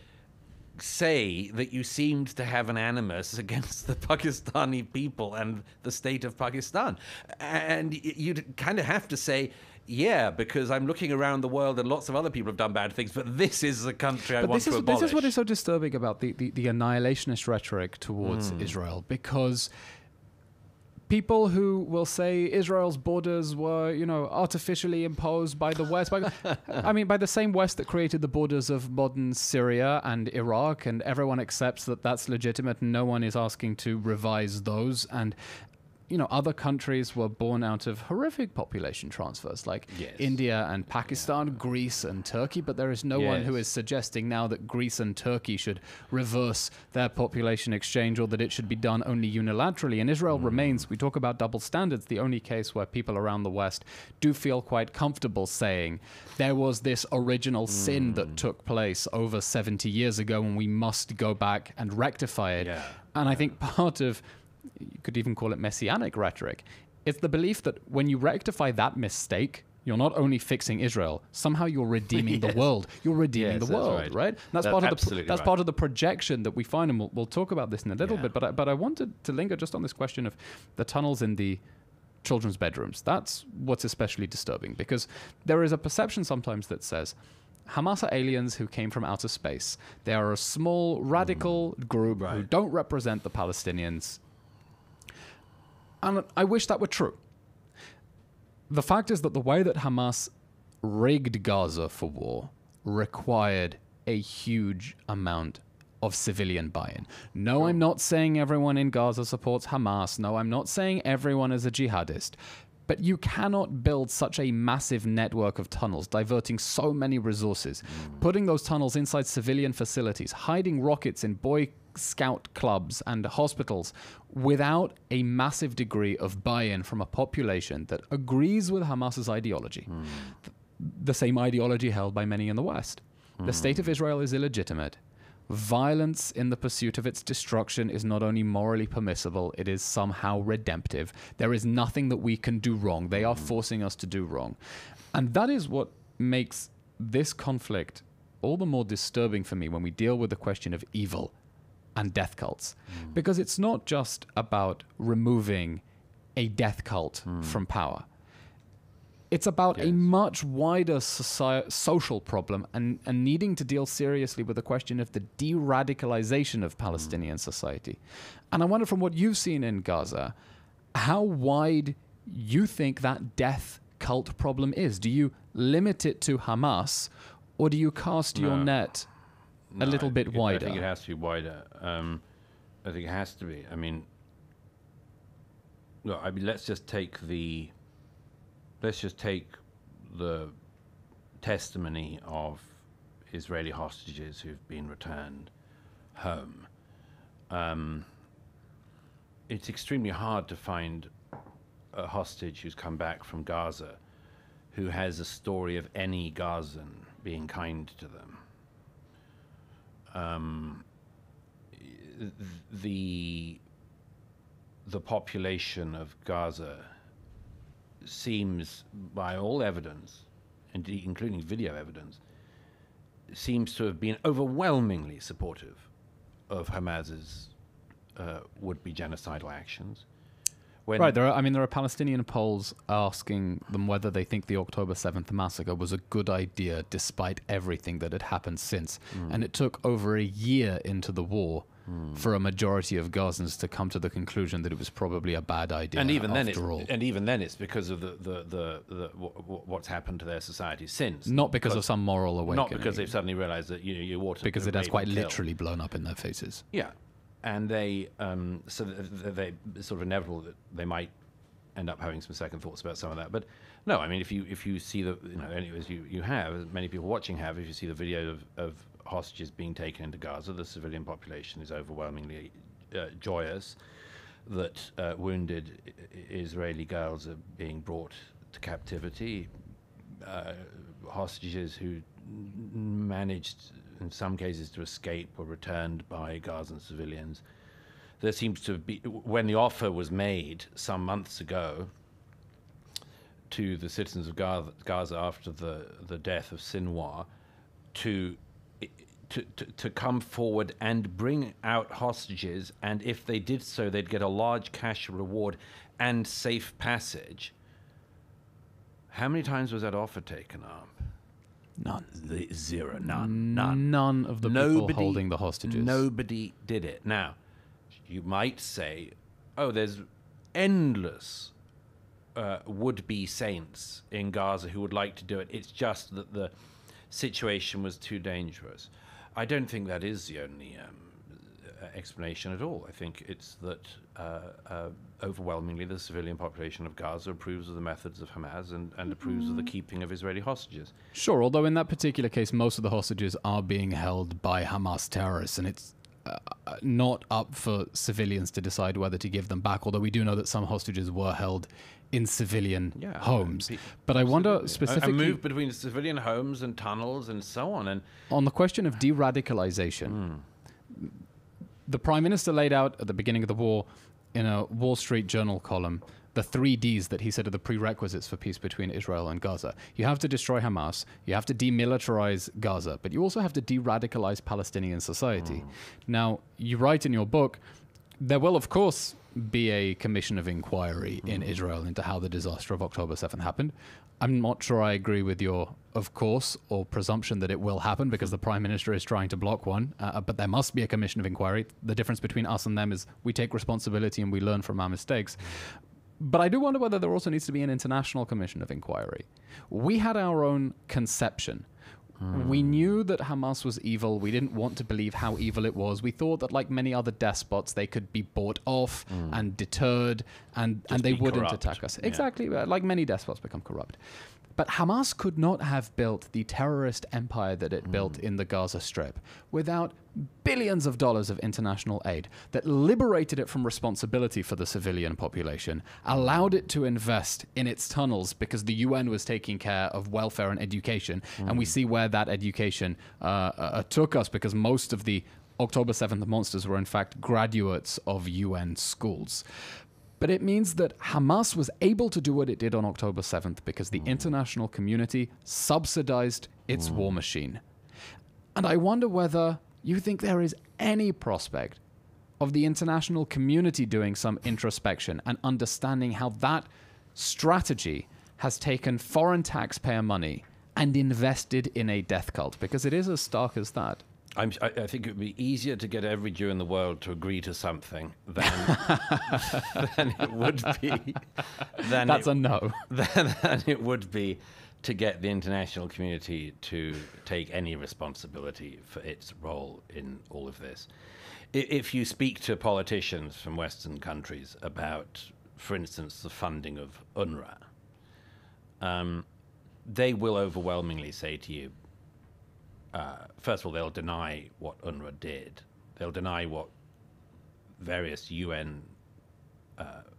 say that you seemed to have an animus against the Pakistani people and the state of Pakistan. And you'd kind of have to say, yeah, because I'm looking around the world and lots of other people have done bad things, but this is the country I want to abolish. This is what is so disturbing about the annihilationist rhetoric towards Israel, because people who will say Israel's borders were, artificially imposed by the West, by the same West that created the borders of modern Syria and Iraq, and everyone accepts that that's legitimate and no one is asking to revise those. And other countries were born out of horrific population transfers, like India and Pakistan, Greece and Turkey. But there is no one who is suggesting now that Greece and Turkey should reverse their population exchange, or that it should be done only unilaterally. And Israel remains, we talk about double standards, the only case where people around the West do feel quite comfortable saying there was this original sin that took place over 70 years ago and we must go back and rectify it. And I think part of, you could even call it messianic rhetoric, it's the belief that when you rectify that mistake, you're not only fixing Israel, somehow you're redeeming the world. You're redeeming the world, right? And that's part of the projection that we find, and we'll talk about this in a little bit. But I wanted to linger just on this question of the tunnels in the children's bedrooms. That's what's especially disturbing, because there is a perception sometimes that says Hamas are aliens who came from outer space. They are a small radical group who don't represent the Palestinians. And I wish that were true. The fact is that the way that Hamas rigged Gaza for war required a huge amount of civilian buy-in. No, I'm not saying everyone in Gaza supports Hamas. No, I'm not saying everyone is a jihadist. But you cannot build such a massive network of tunnels, diverting so many resources, putting those tunnels inside civilian facilities, hiding rockets in Boy Scout clubs and hospitals, without a massive degree of buy-in from a population that agrees with Hamas's ideology, the same ideology held by many in the West. The state of Israel is illegitimate. Violence in the pursuit of its destruction is not only morally permissible, it is somehow redemptive. There is nothing that we can do wrong. They are forcing us to do wrong. And that is what makes this conflict all the more disturbing for me when we deal with the question of evil and death cults. Because it's not just about removing a death cult from power. It's about a much wider social problem and needing to deal seriously with the question of the de-radicalization of Palestinian society. And I wonder, from what you've seen in Gaza, how wide you think that death cult problem is. Do you limit it to Hamas, or do you cast your net a little bit wider? I think it has to be wider. I think it has to be. I mean, look, let's just take the testimony of Israeli hostages who've been returned home. It's extremely hard to find a hostage who's come back from Gaza who has a story of any Gazan being kind to them. The population of Gaza seems, by all evidence, indeed including video evidence, seems to have been overwhelmingly supportive of Hamas's would-be genocidal actions. Right, there are Palestinian polls asking them whether they think the October 7th massacre was a good idea despite everything that had happened since. And it took over a year into the war for a majority of Gazans to come to the conclusion that it was probably a bad idea. And even then, it's because of what's happened to their society since. Not because of some moral awakening. Not because they've suddenly realised that you ought to. Because it has quite literally blown up in their faces. Yeah. And they, so they sort of inevitable that they might end up having some second thoughts about some of that. But no, I mean, if you see the, anyways, you have, as many people watching have, if you see the video of hostages being taken into Gaza, the civilian population is overwhelmingly joyous that wounded Israeli girls are being brought to captivity. Hostages who managed, in some cases, to escape were returned by Gazan civilians. There seems to be, when the offer was made some months ago to the citizens of Gaza after the death of Sinwar to come forward and bring out hostages, and if they did so, they'd get a large cash reward and safe passage. How many times was that offer taken up? None. Zero. None. None of the people holding the hostages. Nobody did it. Now, you might say, oh, there's endless would-be saints in Gaza who would like to do it. It's just that the situation was too dangerous. I don't think that is the only explanation at all. I think it's that overwhelmingly the civilian population of Gaza approves of the methods of Hamas and approves of the keeping of Israeli hostages. Sure, although in that particular case, most of the hostages are being held by Hamas terrorists, and it's not up for civilians to decide whether to give them back, although we do know that some hostages were held in civilian homes. But I wonder specifically... A move between civilian homes and tunnels and so on. And on the question of de-radicalization, the Prime Minister laid out at the beginning of the war in a Wall Street Journal column the 3 Ds that he said are the prerequisites for peace between Israel and Gaza. You have to destroy Hamas, you have to demilitarize Gaza, but you also have to de-radicalize Palestinian society. Now, you write in your book, there will, of course, be a commission of inquiry in Israel into how the disaster of October 7th happened. I'm not sure I agree with your of course or presumption that it will happen because the Prime Minister is trying to block one, but there must be a commission of inquiry. The difference between us and them is we take responsibility and we learn from our mistakes. But I do wonder whether there also needs to be an international commission of inquiry. We had our own conception. We knew that Hamas was evil. We didn't want to believe how evil it was. We thought that, like many other despots, they could be bought off and deterred, and they wouldn't attack us. Exactly, like many despots become corrupt. But Hamas could not have built the terrorist empire that it built in the Gaza Strip without billions of dollars of international aid that liberated it from responsibility for the civilian population, allowed it to invest in its tunnels because the UN was taking care of welfare and education. And we see where that education took us, because most of the October 7th monsters were in fact graduates of UN schools. But it means that Hamas was able to do what it did on October 7th because the international community subsidized its war machine. And I wonder whether you think there is any prospect of the international community doing some introspection and understanding how that strategy has taken foreign taxpayer money and invested in a death cult, because it is as stark as that. I think it would be easier to get every Jew in the world to agree to something than it would be. That's a no. Than it would be to get the international community to take any responsibility for its role in all of this. If you speak to politicians from Western countries about, for instance, the funding of UNRWA, they will overwhelmingly say to you, first of all, they'll deny what UNRWA did. They'll deny what various UN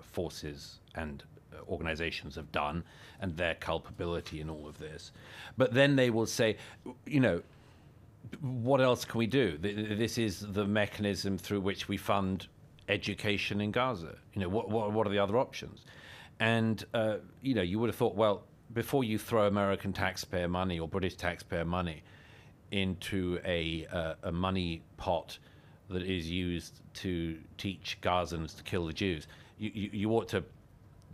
forces and organizations have done and their culpability in all of this. But then they will say, what else can we do? This is the mechanism through which we fund education in Gaza. What are the other options? And, you would have thought, well, before you throw American taxpayer money or British taxpayer money into a money pot that is used to teach Gazans to kill the Jews, you ought to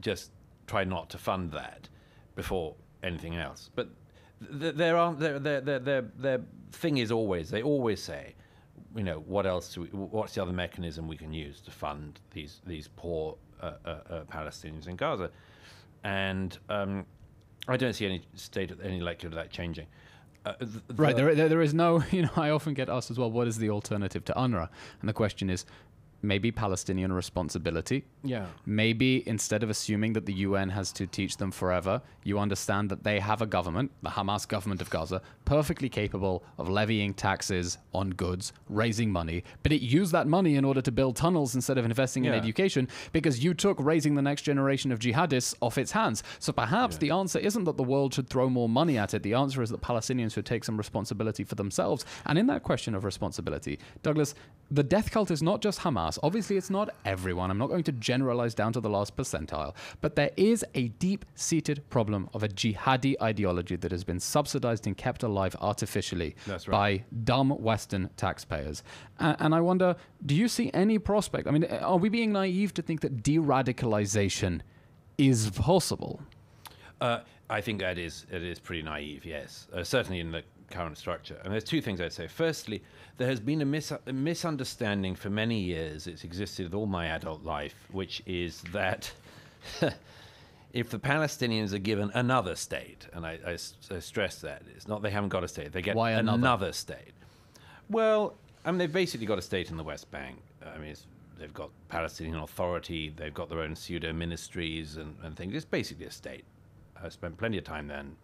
just try not to fund that before anything else. But their thing is always, they always say, what's the other mechanism we can use to fund these poor Palestinians in Gaza? And I don't see any likelihood of that changing. Right, there is no, I often get asked as well, what is the alternative to UNRWA? And the question is, maybe Palestinian responsibility. Yeah. Maybe instead of assuming that the UN has to teach them forever, you understand that they have a government, the Hamas government of Gaza, perfectly capable of levying taxes on goods, raising money, but it used that money in order to build tunnels instead of investing in education, because you took raising the next generation of jihadists off its hands. So perhaps the answer isn't that the world should throw more money at it. The answer is that Palestinians should take some responsibility for themselves. And in that question of responsibility, Douglas, the death cult is not just Hamas. Obviously, it's not everyone. I'm not going to generalize down to the last percentile. But there is a deep-seated problem of a jihadi ideology that has been subsidized and kept alive artificially by dumb Western taxpayers. And I wonder, do you see any prospect? I mean, are we being naive to think that de-radicalization is possible? I think it is pretty naive, yes. Certainly in the current structure. And there's two things I'd say. Firstly, there has been a misunderstanding for many years. It's existed all my adult life, which is that if the Palestinians are given another state, and I stress that, it's not they haven't got a state, they get another state. Well, I mean, they've basically got a state in the West Bank. I mean, they've got Palestinian Authority, they've got their own pseudo-ministries and things. It's basically a state. I've spent plenty of time then.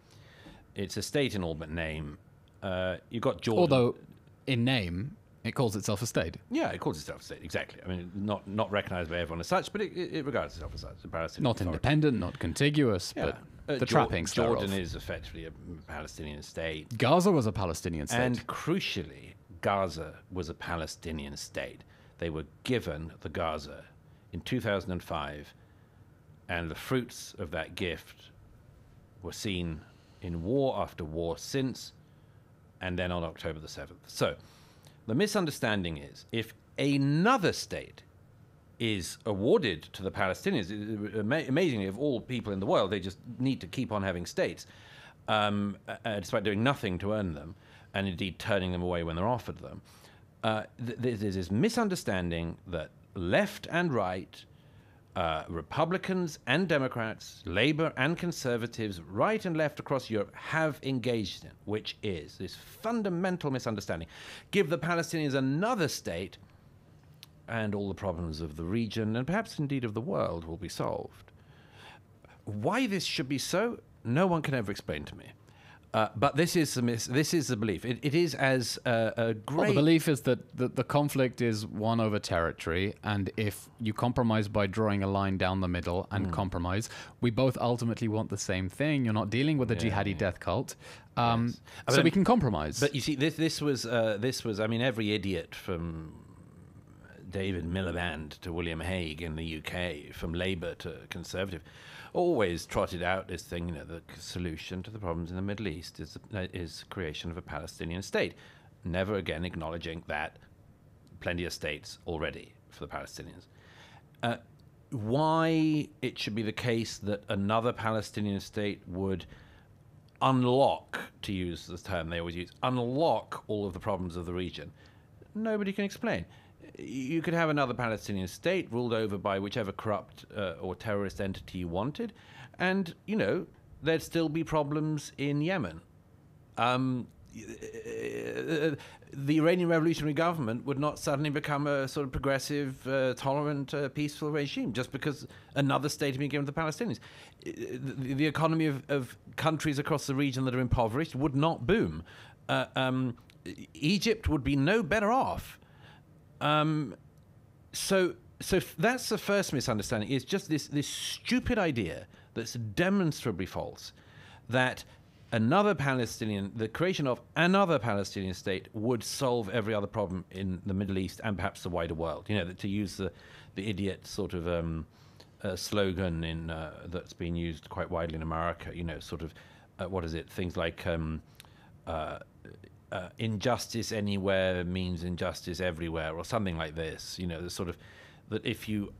It's a state in all but name. You've got Jordan. Although, in name, it calls itself a state. Yeah, it calls itself a state, exactly. I mean, not recognized by everyone as such, but it regards itself as such, the Palestinian Not Authority. Independent, not contiguous, but the trappings Jordan thereof. is effectively a Palestinian state. Gaza was a Palestinian state. And crucially, Gaza was a Palestinian state. They were given the Gaza in 2005, and the fruits of that gift were seen in war after war since, and then on October the 7th. So the misunderstanding is, if another state is awarded to the Palestinians, amazingly, of all people in the world, they just need to keep on having states, despite doing nothing to earn them, and indeed turning them away when they're offered them. There's this misunderstanding that left and right, Republicans and Democrats, Labour and Conservatives, right and left across Europe have engaged in, which is this fundamental misunderstanding. Give the Palestinians another state, and all the problems of the region, and perhaps indeed of the world, will be solved. Why this should be so, no one can ever explain to me. But this is the belief. It is as a great... Well, the belief is that the conflict is won over territory, and if you compromise by drawing a line down the middle and compromise, we both ultimately want the same thing. You're not dealing with a jihadi death cult, so we can compromise. But you see, this was, I mean, every idiot from David Miliband to William Hague in the UK, from Labour to Conservative, always trotted out this thing, the solution to the problems in the Middle East is creation of a Palestinian state, never again acknowledging that plenty of states already for the Palestinians. Why it should be the case that another Palestinian state would unlock, to use the term they always use, unlock all of the problems of the region, nobody can explain. You could have another Palestinian state ruled over by whichever corrupt or terrorist entity you wanted, and, there'd still be problems in Yemen. The Iranian revolutionary government would not suddenly become a sort of progressive, tolerant, peaceful regime just because another state had been given to the Palestinians. The economy of countries across the region that are impoverished would not boom. Egypt would be no better off. So that's the first misunderstanding. It's just this stupid idea that's demonstrably false, that the creation of another Palestinian state would solve every other problem in the Middle East and perhaps the wider world. To use the idiot sort of slogan that's been used quite widely in America. What is it? Things like injustice anywhere means injustice everywhere, or something like this. The sort of that if you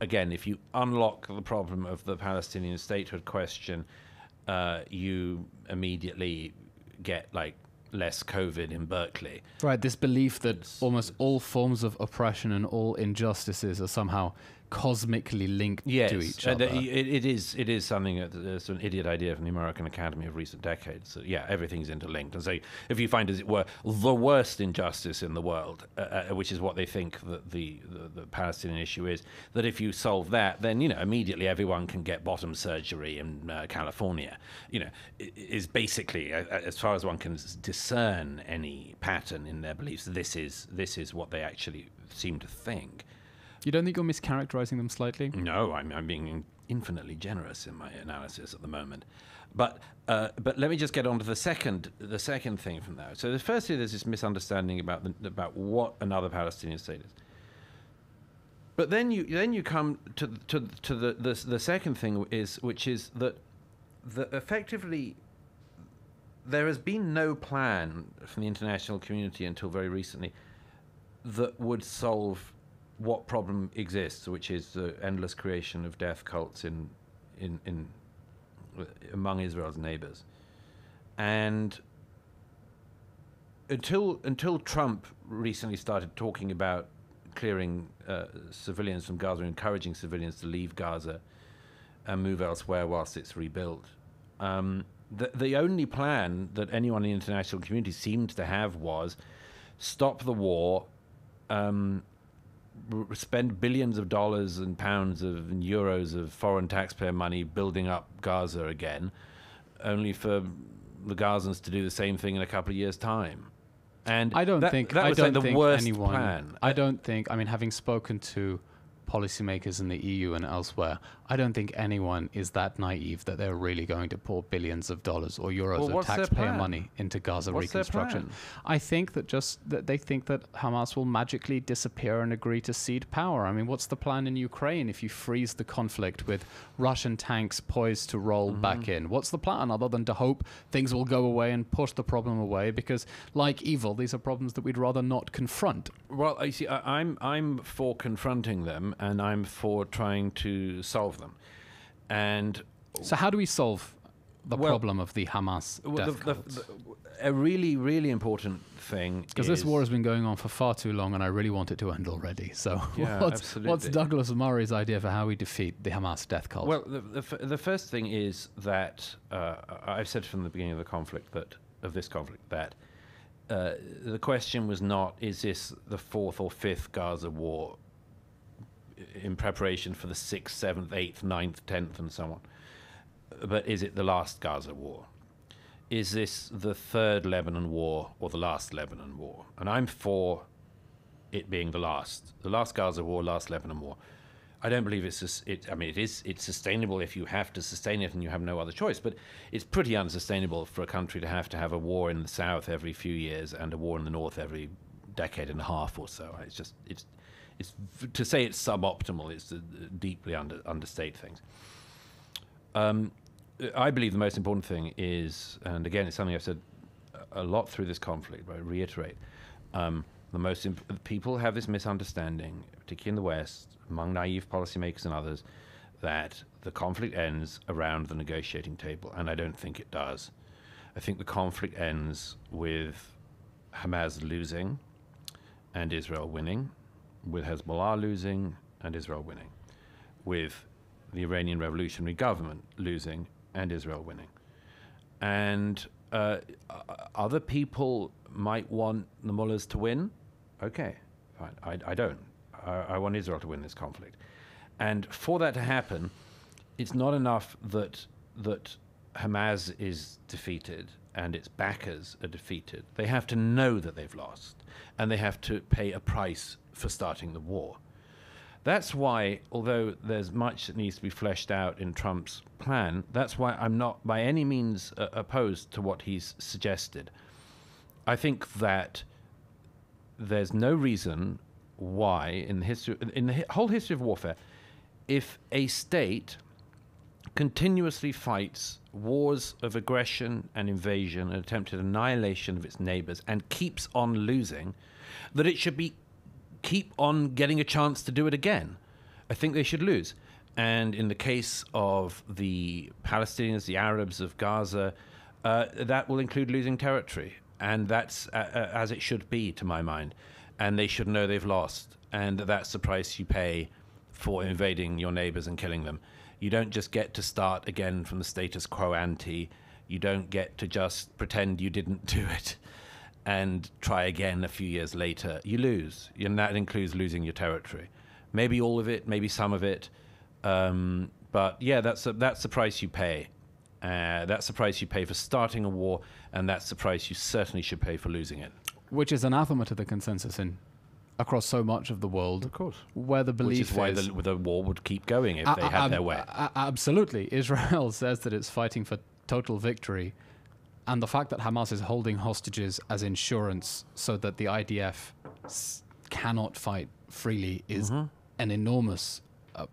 unlock the problem of the Palestinian statehood question, you immediately get like less COVID in Berkeley. Right, this belief that almost all forms of oppression and all injustices are somehow cosmically linked to each other. It is something that's an idiot idea from the American Academy of recent decades. So, yeah, everything's interlinked. And so if you find, as it were, the worst injustice in the world, which is what they think that the Palestinian issue is, that if you solve that, then, immediately everyone can get bottom surgery in California. Is basically, as far as one can discern any pattern in their beliefs, this is what they actually seem to think. You don't think you're mischaracterizing them slightly? No, I'm being infinitely generous in my analysis at the moment. But let me just get on to the second thing from that. So firstly, there's this misunderstanding about what another Palestinian state is. But then you come to the second thing which is that effectively there has been no plan from the international community until very recently that would solve what problem exists, which is the endless creation of death cults in among Israel's neighbors. And until Trump recently started talking about clearing civilians from Gaza, encouraging civilians to leave Gaza and move elsewhere whilst it's rebuilt, the only plan that anyone in the international community seemed to have was stop the war, spend billions of dollars and pounds and euros of foreign taxpayer money building up Gaza again, only for the Gazans to do the same thing in a couple of years' time. And I don't think the worst plan. I don't think, having spoken to policymakers in the EU and elsewhere, I don't think anyone is that naive that they're really going to pour billions of dollars or euros of taxpayer money into Gaza reconstruction. I think that that they think that Hamas will magically disappear and agree to cede power. What's the plan in Ukraine if you freeze the conflict with Russian tanks poised to roll back in? What's the plan other than to hope things will go away and push the problem away? Because like evil, these are problems that we'd rather not confront. Well, you see, I'm for confronting them, and I'm for trying to solve them. And so how do we solve the problem of the Hamas death cults? A really, really important thing because this war has been going on for far too long, and I really want it to end already. So what's Douglas Murray's idea for how we defeat the Hamas death cult? Well, the first thing is that I've said from the beginning of the conflict that the question was not, is this the fourth or fifth Gaza war in preparation for the 6th, 7th, 8th, 9th, 10th, and so on, but is it the last Gaza war? Is this the third Lebanon war or the last Lebanon war? And I'm for it being the last Gaza war, last Lebanon war. I don't believe it's sustainable if you have to sustain it and you have no other choice, but it's pretty unsustainable for a country to have a war in the south every few years and a war in the north every decade and a half or so. It's to say it's suboptimal is to deeply understate things. I believe the most important thing is, and again, it's something I've said a lot through this conflict, but I reiterate, people have this misunderstanding, particularly in the West, among naive policymakers and others, that the conflict ends around the negotiating table, and I don't think it does. I think the conflict ends with Hamas losing and Israel winning, with Hezbollah losing and Israel winning, with the Iranian Revolutionary Government losing and Israel winning. And other people might want the mullahs to win. Okay, fine. I don't. I want Israel to win this conflict. And for that to happen, it's not enough that Hamas is defeated and its backers are defeated. They have to know that they've lost, and they have to pay a price for starting the war. That's why, although there's much that needs to be fleshed out in Trump's plan, that's why I'm not by any means opposed to what he's suggested. I think that there's no reason why, in the whole history of warfare, if a state continuously fights wars of aggression and invasion and attempted annihilation of its neighbors and keeps on losing, that it should keep on getting a chance to do it again. I think they should lose. And in the case of the Palestinians, the Arabs of Gaza, that will include losing territory. And that's as it should be, to my mind. And they should know they've lost. And that's the price you pay for invading your neighbors and killing them. You don't just get to start again from the status quo ante. You don't get to just pretend you didn't do it and try again a few years later. You lose. And that includes losing your territory. Maybe all of it, maybe some of it. But yeah, that's the price you pay. That's the price you pay for starting a war, and that's the price you certainly should pay for losing it. Which is anathema to the consensus across so much of the world. Of course. Where the belief is... Which is why the war would keep going if they had their way. Absolutely. Israel says that it's fighting for total victory. And the fact that Hamas is holding hostages as insurance so that the IDF cannot fight freely is an enormous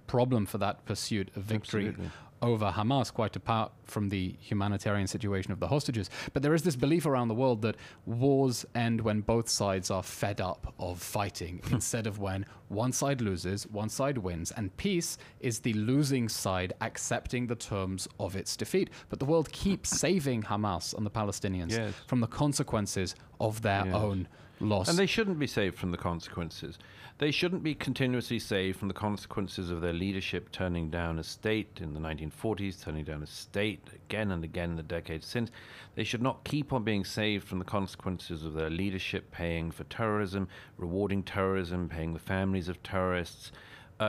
problem for that pursuit of victory. Absolutely. Over Hamas, quite apart from the humanitarian situation of the hostages. But there is this belief around the world that wars end when both sides are fed up of fighting, instead of when one side loses, one side wins. And peace is the losing side accepting the terms of its defeat. But the world keeps saving Hamas and the Palestinians from the consequences of their own loss. And they shouldn't be saved from the consequences. They shouldn't be continuously saved from the consequences of their leadership turning down a state in the 1940s, turning down a state again and again in the decades since. They should not keep on being saved from the consequences of their leadership paying for terrorism, rewarding terrorism, paying the families of terrorists.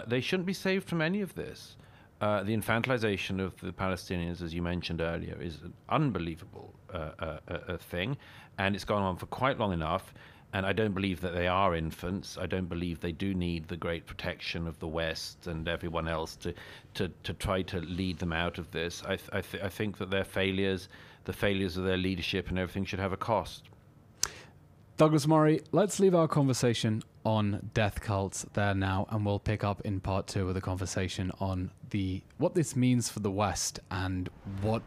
They shouldn't be saved from any of this. The infantilization of the Palestinians, as you mentioned earlier, is an unbelievable thing, and it's gone on for quite long enough. And I don't believe that they are infants. I don't believe they do need the great protection of the West and everyone else to try to lead them out of this. I think that their failures, the failures of their leadership and everything, should have a cost. Douglas Murray, let's leave our conversation on death cults there now, and we'll pick up in part 2 with a conversation on what this means for the West and what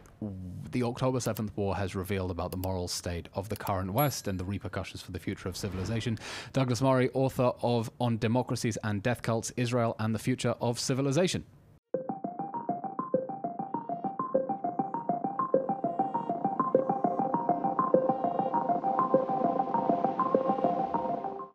the October 7th war has revealed about the moral state of the current West and the repercussions for the future of civilization. Douglas Murray, author of On Democracies and Death Cults, Israel and the Future of Civilization.